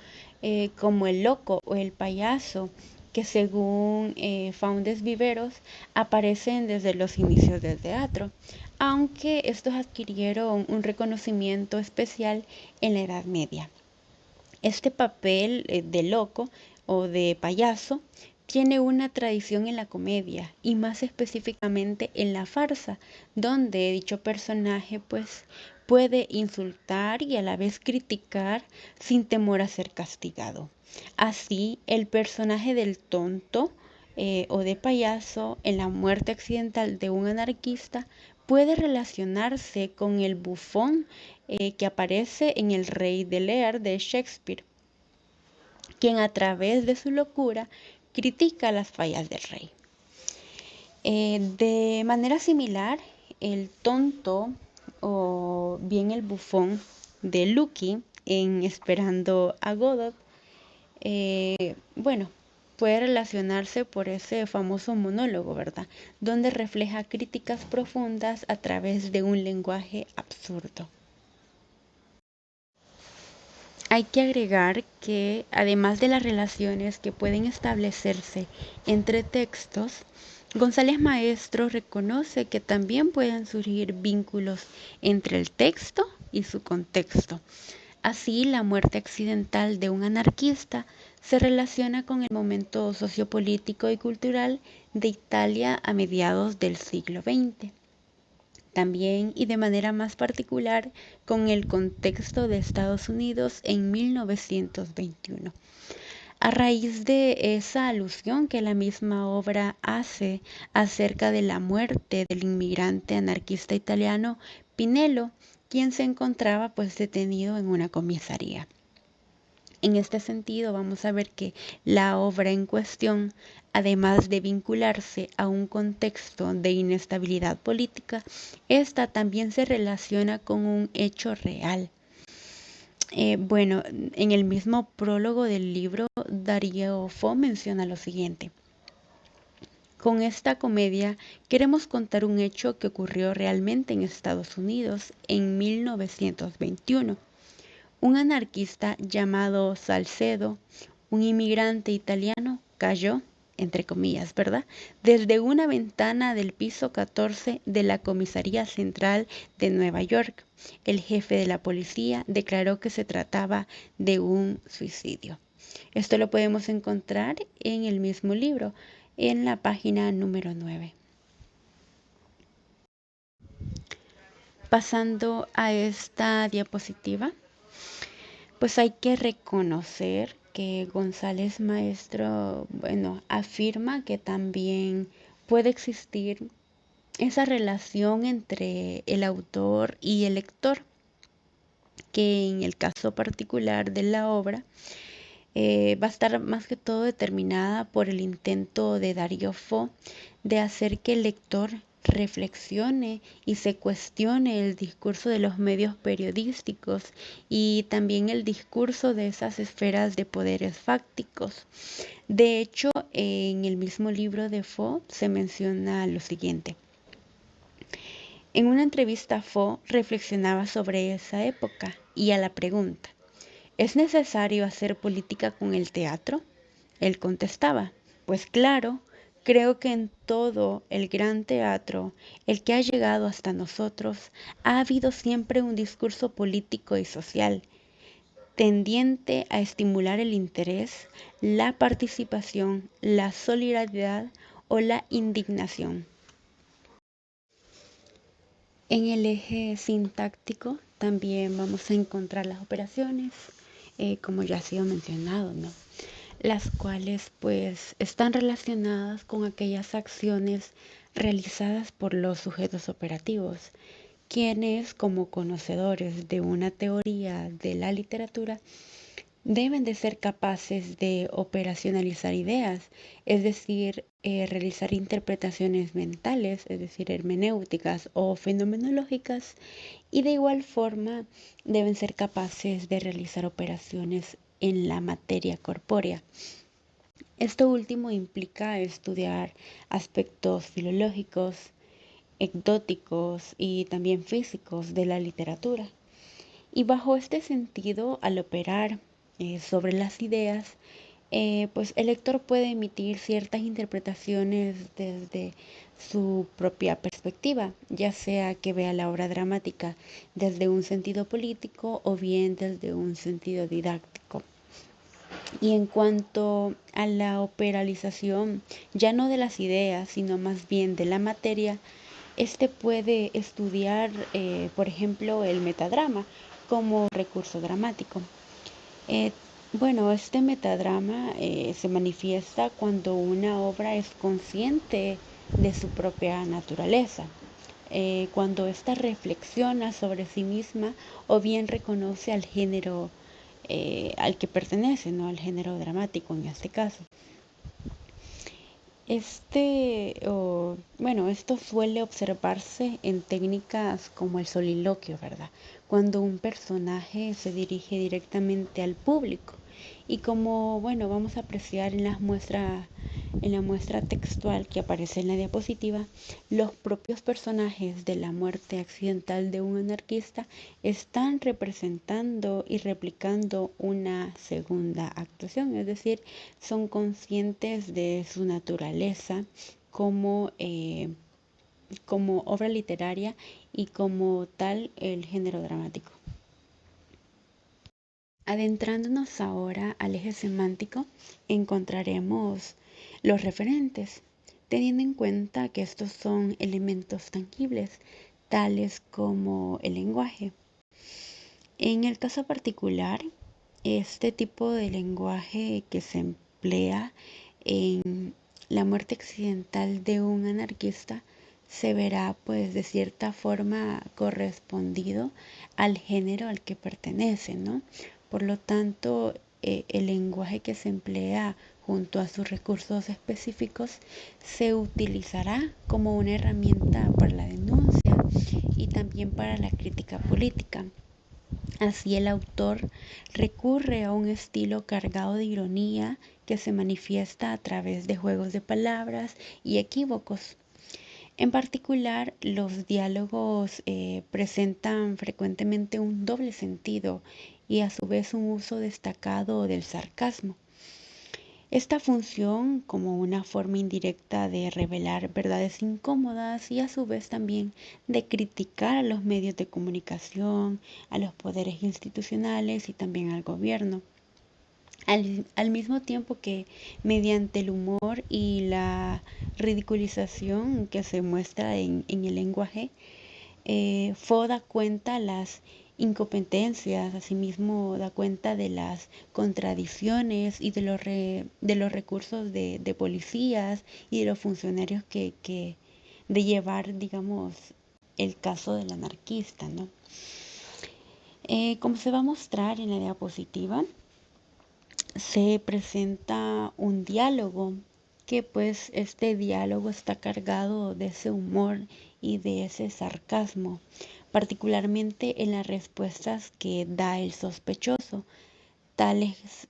como el loco o el payaso, que según Faundes Viveros aparecen desde los inicios del teatro, aunque estos adquirieron un reconocimiento especial en la Edad Media. Este papel de loco o de payaso tiene una tradición en la comedia y más específicamente en la farsa, donde dicho personaje puede insultar y a la vez criticar sin temor a ser castigado. Así, el personaje del tonto o de payaso en la muerte accidental de un anarquista puede relacionarse con el bufón que aparece en El Rey de Lear de Shakespeare, quien a través de su locura critica las fallas del rey. De manera similar, el tonto o bien el bufón de Lucky en Esperando a Godot, puede relacionarse por ese famoso monólogo, ¿verdad? Donde refleja críticas profundas a través de un lenguaje absurdo. Hay que agregar que, además de las relaciones que pueden establecerse entre textos, González Maestro reconoce que también pueden surgir vínculos entre el texto y su contexto. Así, la muerte accidental de un anarquista se relaciona con el momento sociopolítico y cultural de Italia a mediados del siglo XX. También y de manera más particular con el contexto de Estados Unidos en 1921. A raíz de esa alusión que la misma obra hace acerca de la muerte del inmigrante anarquista italiano Pinello, quien se encontraba pues detenido en una comisaría. En este sentido, vamos a ver que la obra en cuestión, además de vincularse a un contexto de inestabilidad política, esta también se relaciona con un hecho real. Bueno, en el mismo prólogo del libro, Darío Fo menciona lo siguiente. Con esta comedia queremos contar un hecho que ocurrió realmente en Estados Unidos en 1921. Un anarquista llamado Salcedo, un inmigrante italiano, cayó, entre comillas, ¿verdad?, desde una ventana del piso 14 de la Comisaría Central de Nueva York. El jefe de la policía declaró que se trataba de un suicidio. Esto lo podemos encontrar en el mismo libro, en la página número 9. Pasando a esta diapositiva, pues hay que reconocer que González Maestro, bueno, afirma que también puede existir esa relación entre el autor y el lector, que en el caso particular de la obra va a estar más que todo determinada por el intento de Darío Fo de hacer que el lector reflexione y se cuestione el discurso de los medios periodísticos y también el discurso de esas esferas de poderes fácticos. De hecho, en el mismo libro de Fo se menciona lo siguiente. En una entrevista, Fo reflexionaba sobre esa época y a la pregunta: ¿es necesario hacer política con el teatro? Él contestaba: pues claro, creo que en todo el gran teatro, el que ha llegado hasta nosotros, ha habido siempre un discurso político y social, tendiente a estimular el interés, la participación, la solidaridad o la indignación. En el eje sintáctico también vamos a encontrar las operaciones, como ya ha sido mencionado, ¿no?, las cuales pues están relacionadas con aquellas acciones realizadas por los sujetos operativos, quienes, como conocedores de una teoría de la literatura, deben de ser capaces de operacionalizar ideas, es decir, realizar interpretaciones mentales, es decir, hermenéuticas o fenomenológicas, y de igual forma deben ser capaces de realizar operaciones en la materia corpórea. Esto último implica estudiar aspectos filológicos, ecdóticos y también físicos de la literatura. Y bajo este sentido, al operar sobre las ideas, pues el lector puede emitir ciertas interpretaciones desde su propia perspectiva, ya sea que vea la obra dramática desde un sentido político o bien desde un sentido didáctico. Y en cuanto a la operalización, ya no de las ideas, sino más bien de la materia, este puede estudiar, por ejemplo, el metadrama como recurso dramático. Bueno, este metadrama se manifiesta cuando una obra es consciente de su propia naturaleza, cuando ésta reflexiona sobre sí misma o bien reconoce al género al que pertenece, ¿no?, al género dramático en este caso. Esto suele observarse en técnicas como el soliloquio, ¿verdad?, cuando un personaje se dirige directamente al público. Y como, bueno, vamos a apreciar en la muestra textual que aparece en la diapositiva, los propios personajes de la muerte accidental de un anarquista están representando y replicando una segunda actuación, es decir, son conscientes de su naturaleza como obra literaria y como tal el género dramático. Adentrándonos ahora al eje semántico, encontraremos los referentes, teniendo en cuenta que estos son elementos tangibles, tales como el lenguaje. En el caso particular, Este tipo de lenguaje que se emplea en la muerte accidental de un anarquista se verá pues de cierta forma correspondido al género al que pertenece, ¿no? Por lo tanto, el lenguaje que se emplea junto a sus recursos específicos se utilizará como una herramienta para la denuncia y también para la crítica política. Así el autor recurre a un estilo cargado de ironía que se manifiesta a través de juegos de palabras y equívocos. En particular, los diálogos presentan frecuentemente un doble sentido y a su vez un uso destacado del sarcasmo. Esta función como una forma indirecta de revelar verdades incómodas y a su vez también de criticar a los medios de comunicación, a los poderes institucionales y también al gobierno. Al mismo tiempo que mediante el humor y la ridiculización que se muestra en el lenguaje, Fo da cuenta las incompetencias, asimismo da cuenta de las contradicciones y de los recursos de policías y de los funcionarios de llevar, digamos, el caso del anarquista, ¿no? Como se va a mostrar en la diapositiva, se presenta un diálogo que pues este diálogo está cargado de ese humor y de ese sarcasmo, particularmente en las respuestas que da el sospechoso. Tales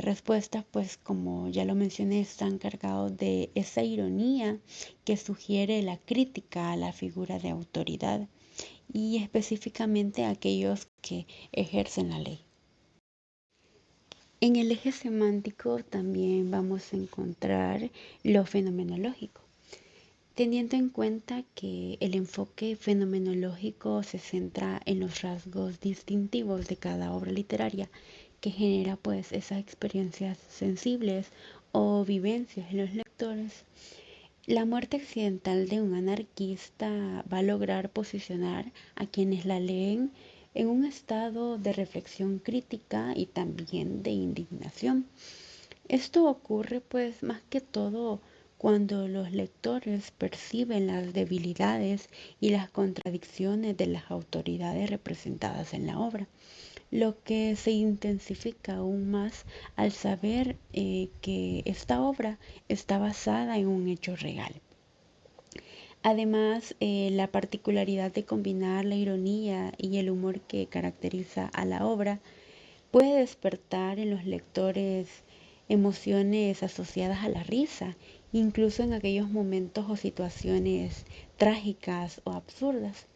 respuestas, pues como ya lo mencioné, están cargados de esa ironía que sugiere la crítica a la figura de autoridad y específicamente a aquellos que ejercen la ley. En el eje semántico también vamos a encontrar lo fenomenológico, teniendo en cuenta que el enfoque fenomenológico se centra en los rasgos distintivos de cada obra literaria que genera pues esas experiencias sensibles o vivencias en los lectores. La muerte accidental de un anarquista va a lograr posicionar a quienes la leen en un estado de reflexión crítica y también de indignación. Esto ocurre pues más que todo cuando los lectores perciben las debilidades y las contradicciones de las autoridades representadas en la obra, lo que se intensifica aún más al saber que esta obra está basada en un hecho real. Además, la particularidad de combinar la ironía y el humor que caracteriza a la obra puede despertar en los lectores emociones asociadas a la risa, incluso en aquellos momentos o situaciones trágicas o absurdas.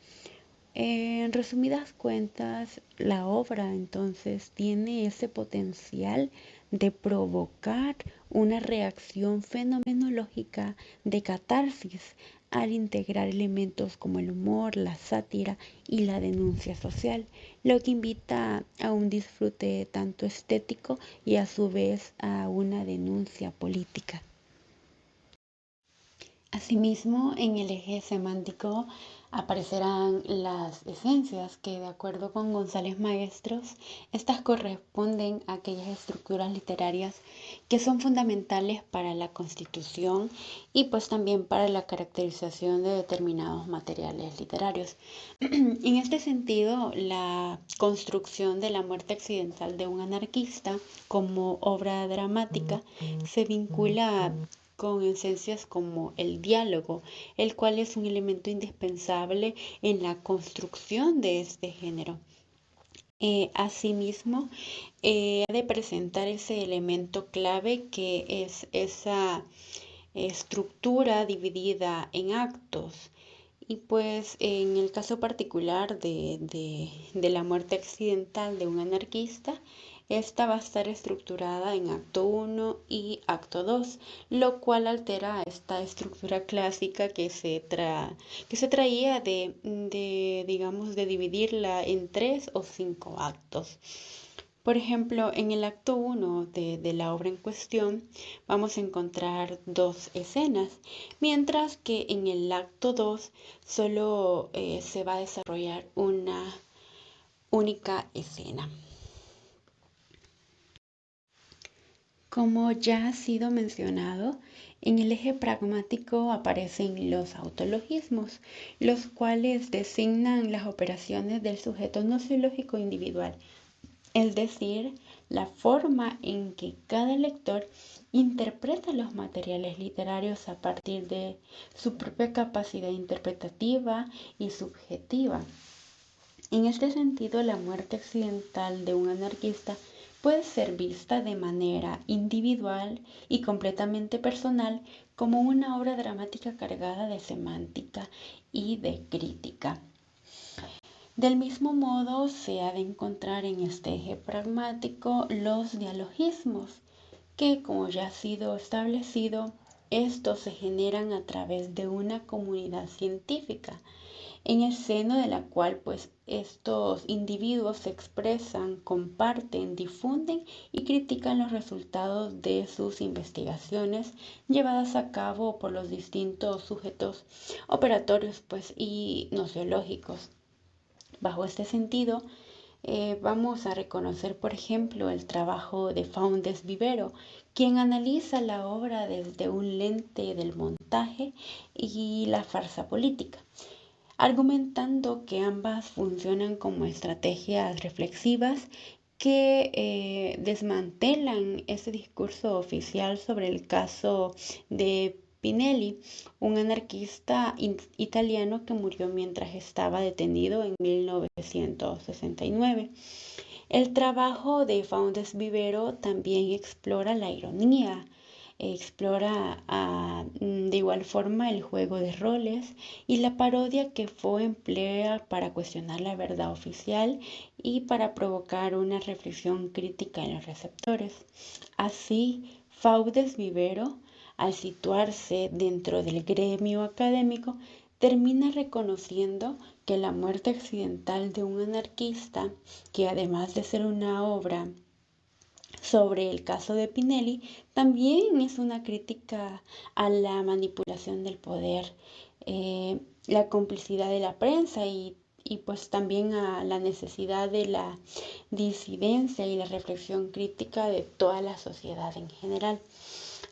En resumidas cuentas, la obra entonces tiene ese potencial de provocar una reacción fenomenológica de catarsis al integrar elementos como el humor, la sátira y la denuncia social, lo que invita a un disfrute tanto estético y a su vez a una denuncia política. Asimismo, en el eje semántico aparecerán las esencias que, de acuerdo con González Maestros, estas corresponden a aquellas estructuras literarias que son fundamentales para la constitución y pues también para la caracterización de determinados materiales literarios. En este sentido, la construcción de la muerte accidental de un anarquista como obra dramática se vincula con esencias como el diálogo, el cual es un elemento indispensable en la construcción de este género. Asimismo, ha de presentar ese elemento clave que es esa estructura dividida en actos. Y pues en el caso particular de la muerte accidental de un anarquista, esta va a estar estructurada en acto 1 y acto 2, lo cual altera esta estructura clásica que se traía digamos, de dividirla en 3 o 5 actos. Por ejemplo, en el acto 1 de la obra en cuestión vamos a encontrar dos escenas, mientras que en el acto 2 solo se va a desarrollar una única escena. Como ya ha sido mencionado, en el eje pragmático aparecen los autologismos, los cuales designan las operaciones del sujeto nociológico individual, es decir, la forma en que cada lector interpreta los materiales literarios a partir de su propia capacidad interpretativa y subjetiva. En este sentido, la muerte accidental de un anarquista puede ser vista de manera individual y completamente personal como una obra dramática cargada de semántica y de crítica. Del mismo modo, se ha de encontrar en este eje pragmático los dialogismos, que, como ya ha sido establecido, estos se generan a través de una comunidad científica, en el seno de la cual pues estos individuos se expresan, comparten, difunden y critican los resultados de sus investigaciones llevadas a cabo por los distintos sujetos operatorios pues y nociológicos. Bajo este sentido, vamos a reconocer, por ejemplo, el trabajo de Faúndez Vivero, quien analiza la obra desde un lente del montaje y la farsa política, argumentando que ambas funcionan como estrategias reflexivas que desmantelan ese discurso oficial sobre el caso de Pinelli, un anarquista italiano que murió mientras estaba detenido en 1969. El trabajo de Faúndez Vivero también explora la ironía, explora de igual forma el juego de roles y la parodia que Fo emplea para cuestionar la verdad oficial y para provocar una reflexión crítica en los receptores. Así, Faúndez Vivero, al situarse dentro del gremio académico, termina reconociendo que la muerte accidental de un anarquista, que además de ser una obra sobre el caso de Pinelli, también es una crítica a la manipulación del poder, la complicidad de la prensa y pues también a la necesidad de la disidencia y la reflexión crítica de toda la sociedad en general.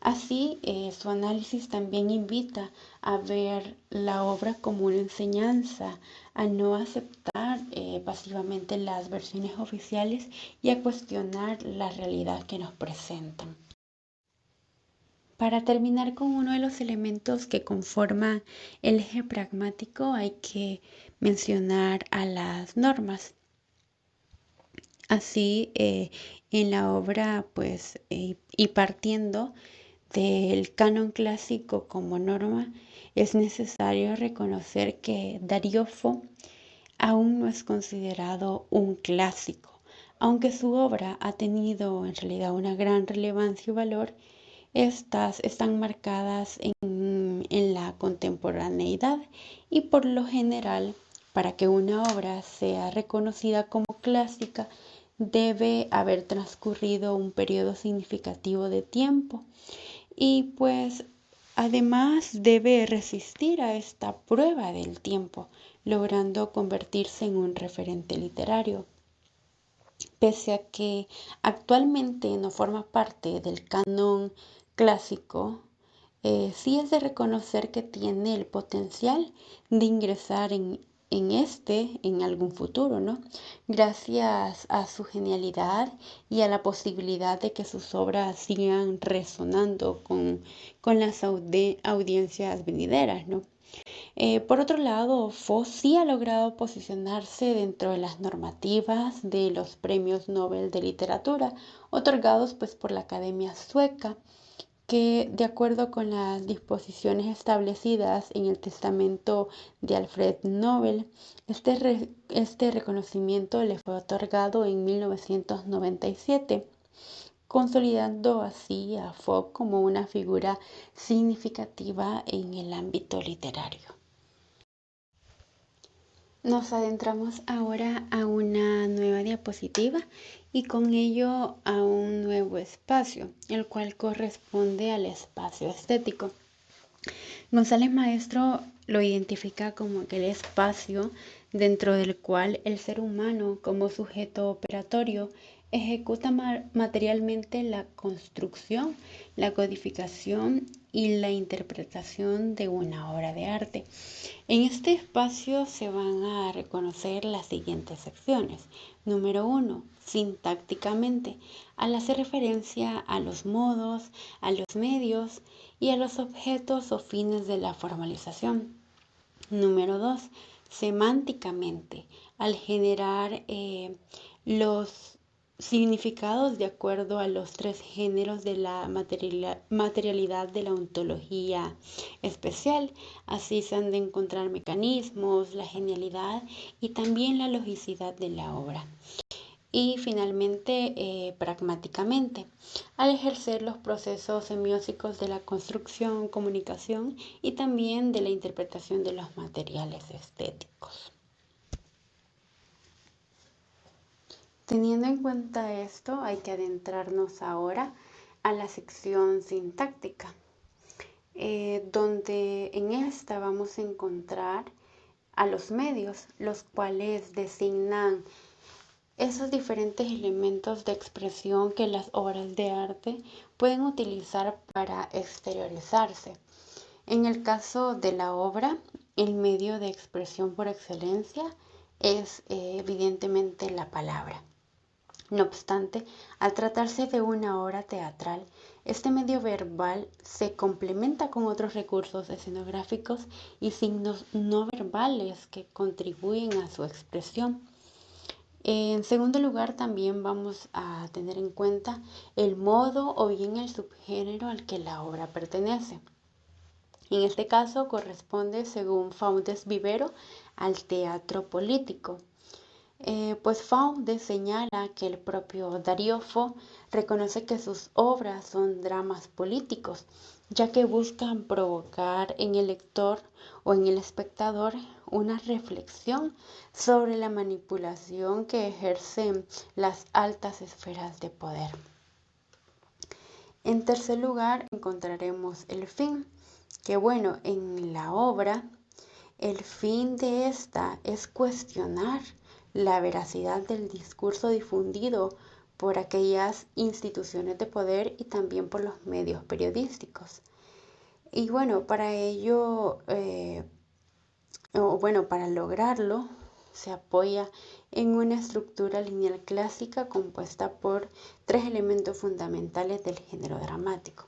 Así, su análisis también invita a ver la obra como una enseñanza, a no aceptar pasivamente las versiones oficiales y a cuestionar la realidad que nos presentan. Para terminar con uno de los elementos que conforman el eje pragmático, hay que mencionar a las normas. Así, en la obra, pues, y partiendo del canon clásico como norma, es necesario reconocer que Darío Fo aún no es considerado un clásico, aunque su obra ha tenido en realidad una gran relevancia y valor. Estas están marcadas en la contemporaneidad y por lo general, para que una obra sea reconocida como clásica, debe haber transcurrido un periodo significativo de tiempo y pues además debe resistir a esta prueba del tiempo, logrando convertirse en un referente literario. Pese a que actualmente no forma parte del canon clásico, sí es de reconocer que tiene el potencial de ingresar en algún futuro, ¿no? Gracias a su genialidad y a la posibilidad de que sus obras sigan resonando con las audiencias venideras, ¿no? Por otro lado, Fo sí ha logrado posicionarse dentro de las normativas de los premios Nobel de Literatura otorgados pues, por la Academia Sueca, que de acuerdo con las disposiciones establecidas en el testamento de Alfred Nobel, este reconocimiento le fue otorgado en 1997, consolidando así a Fo como una figura significativa en el ámbito literario. Nos adentramos ahora a una nueva diapositiva y con ello a un nuevo espacio, el cual corresponde al espacio estético. González Maestro lo identifica como aquel espacio dentro del cual el ser humano como sujeto operatorio Ejecuta materialmente la construcción, la codificación y la interpretación de una obra de arte. En este espacio se van a reconocer las siguientes secciones. Número 1. Sintácticamente, al hacer referencia a los modos, a los medios y a los objetos o fines de la formalización. Número 2. Semánticamente, al generar los significados de acuerdo a los tres géneros de la materialidad de la ontología especial. Así se han de encontrar mecanismos, la genialidad y también la logicidad de la obra. Y finalmente, pragmáticamente, al ejercer los procesos semióticos de la construcción, comunicación y también de la interpretación de los materiales estéticos. Teniendo en cuenta esto, hay que adentrarnos ahora a la sección sintáctica, donde en esta vamos a encontrar a los medios, los cuales designan esos diferentes elementos de expresión que las obras de arte pueden utilizar para exteriorizarse. En el caso de la obra, el medio de expresión por excelencia es evidentemente la palabra. No obstante, al tratarse de una obra teatral, este medio verbal se complementa con otros recursos escenográficos y signos no verbales que contribuyen a su expresión. En segundo lugar, también vamos a tener en cuenta el modo o bien el subgénero al que la obra pertenece. En este caso corresponde, según Faundes Vivero, al teatro político. Pues Faundes señala que el propio Darío Fo reconoce que sus obras son dramas políticos, ya que buscan provocar en el lector o en el espectador una reflexión sobre la manipulación que ejercen las altas esferas de poder. En tercer lugar encontraremos el fin, que bueno, en la obra el fin de esta es cuestionar la veracidad del discurso difundido por aquellas instituciones de poder y también por los medios periodísticos. Y bueno, para ello, para lograrlo, se apoya en una estructura lineal clásica compuesta por tres elementos fundamentales del género dramático,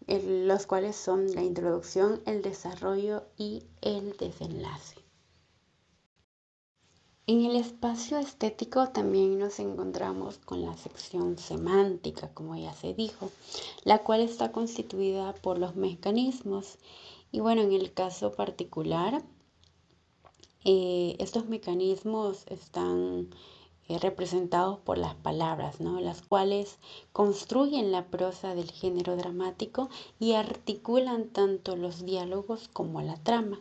los cuales son la introducción, el desarrollo y el desenlace. En el espacio estético también nos encontramos con la sección semántica, como ya se dijo, la cual está constituida por los mecanismos. Y bueno, en el caso particular, estos mecanismos están representados por las palabras, ¿no? Las cuales construyen la prosa del género dramático y articulan tanto los diálogos como la trama.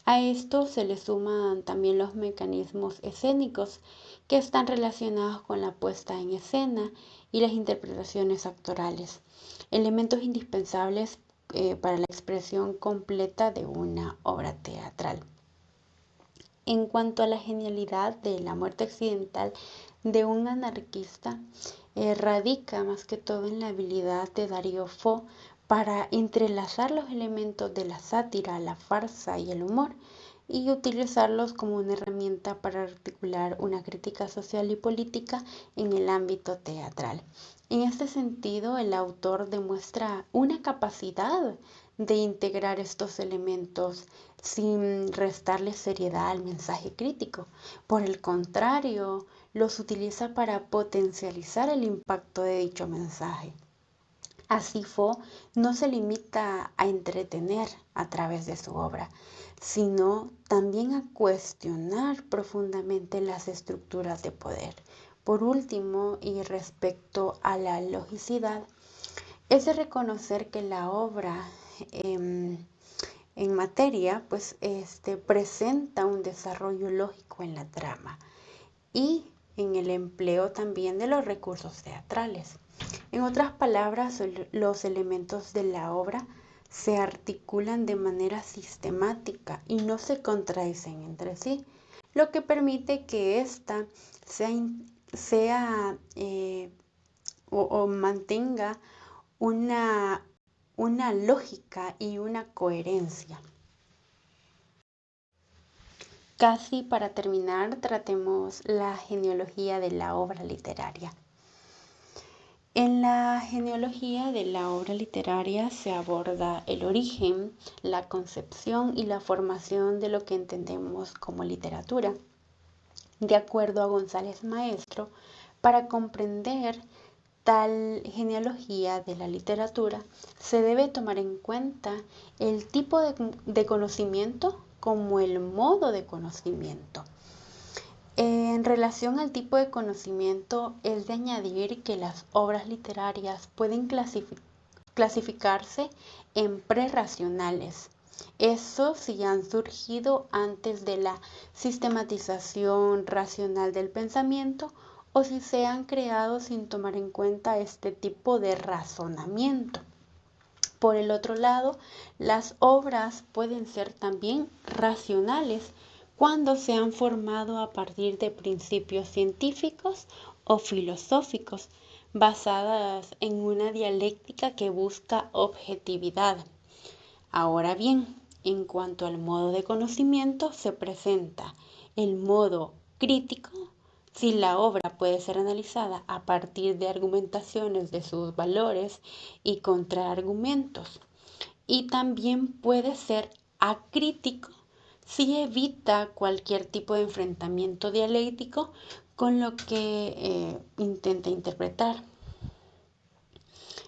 A esto se le suman también los mecanismos escénicos que están relacionados con la puesta en escena y las interpretaciones actorales, elementos indispensables para la expresión completa de una obra teatral. En cuanto a la genialidad de La muerte accidental de un anarquista, radica más que todo en la habilidad de Darío Fo para entrelazar los elementos de la sátira, la farsa y el humor y utilizarlos como una herramienta para articular una crítica social y política en el ámbito teatral. En este sentido, el autor demuestra una capacidad de integrar estos elementos sin restarle seriedad al mensaje crítico. Por el contrario, los utiliza para potencializar el impacto de dicho mensaje. Así Fo no se limita a entretener a través de su obra, sino también a cuestionar profundamente las estructuras de poder. Por último, y respecto a la logicidad, es de reconocer que la obra en materia presenta un desarrollo lógico en la trama y en el empleo también de los recursos teatrales. En otras palabras, los elementos de la obra se articulan de manera sistemática y no se contradicen entre sí, lo que permite que ésta sea o mantenga una, una lógica y una coherencia. Casi para terminar, tratemos la genealogía de la obra literaria. En la genealogía de la obra literaria se aborda el origen, la concepción y la formación de lo que entendemos como literatura. De acuerdo a González Maestro, para comprender tal genealogía de la literatura, se debe tomar en cuenta el tipo de conocimiento como el modo de conocimiento. En relación al tipo de conocimiento, es de añadir que las obras literarias pueden clasificarse en prerracionales. Eso sí han surgido antes de la sistematización racional del pensamiento o si se han creado sin tomar en cuenta este tipo de razonamiento. Por el otro lado, las obras pueden ser también racionales cuando se han formado a partir de principios científicos o filosóficos, basadas en una dialéctica que busca objetividad. Ahora bien, en cuanto al modo de conocimiento, se presenta el modo crítico, si la obra puede ser analizada a partir de argumentaciones de sus valores y contraargumentos. Y también puede ser acrítico si evita cualquier tipo de enfrentamiento dialéctico con lo que intenta interpretar.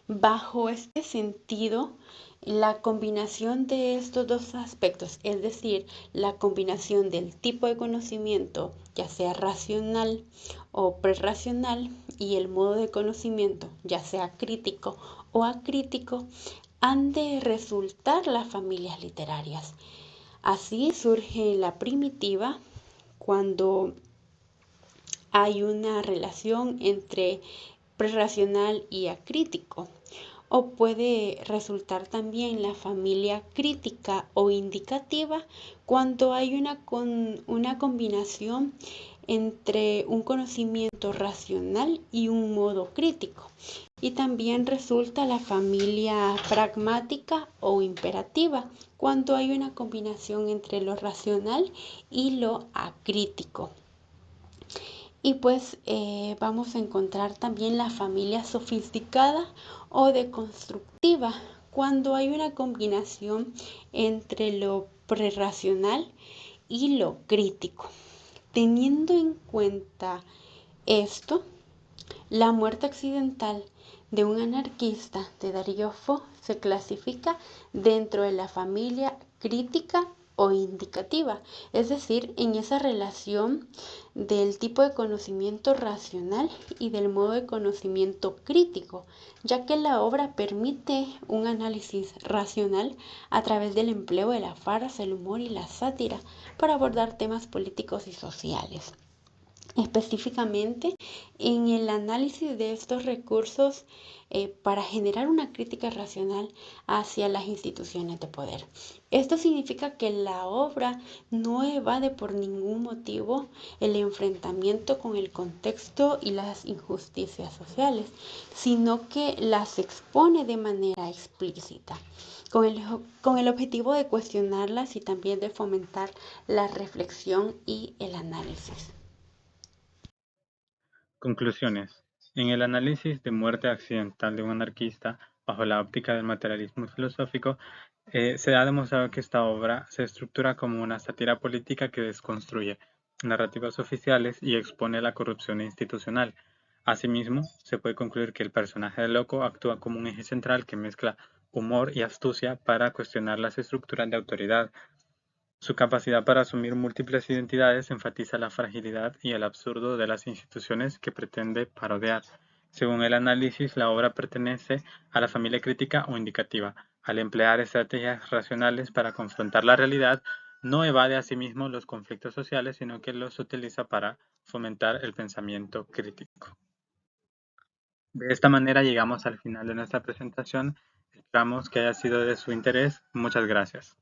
Bajo este sentido, la combinación de estos dos aspectos, es decir, la combinación del tipo de conocimiento, ya sea racional o prerracional, y el modo de conocimiento, ya sea crítico o acrítico, han de resultar las familias literarias. Así surge la primitiva cuando hay una relación entre prerracional y acrítico. O puede resultar también la familia crítica o indicativa cuando hay una combinación entre un conocimiento racional y un modo crítico. Y también resulta la familia pragmática o imperativa cuando hay una combinación entre lo racional y lo acrítico. Y pues vamos a encontrar también la familia sofisticada o deconstructiva, cuando hay una combinación entre lo prerracional y lo crítico. Teniendo en cuenta esto, la muerte accidental de un anarquista de Darío Fo se clasifica dentro de la familia crítica o indicativa, es decir, en esa relación del tipo de conocimiento racional y del modo de conocimiento crítico, ya que la obra permite un análisis racional a través del empleo de la farsa, el humor y la sátira para abordar temas políticos y sociales. Específicamente en el análisis de estos recursos para generar una crítica racional hacia las instituciones de poder. Esto significa que la obra no evade por ningún motivo el enfrentamiento con el contexto y las injusticias sociales, sino que las expone de manera explícita, con el objetivo de cuestionarlas y también de fomentar la reflexión y el análisis. Conclusiones. En el análisis de muerte accidental de un anarquista, bajo la óptica del materialismo filosófico, se ha demostrado que esta obra se estructura como una sátira política que desconstruye narrativas oficiales y expone la corrupción institucional. Asimismo, se puede concluir que el personaje de Loco actúa como un eje central que mezcla humor y astucia para cuestionar las estructuras de autoridad. Su capacidad para asumir múltiples identidades enfatiza la fragilidad y el absurdo de las instituciones que pretende parodiar. Según el análisis, la obra pertenece a la familia crítica o indicativa. Al emplear estrategias racionales para confrontar la realidad, no evade a sí mismo los conflictos sociales, sino que los utiliza para fomentar el pensamiento crítico. De esta manera llegamos al final de nuestra presentación. Esperamos que haya sido de su interés. Muchas gracias.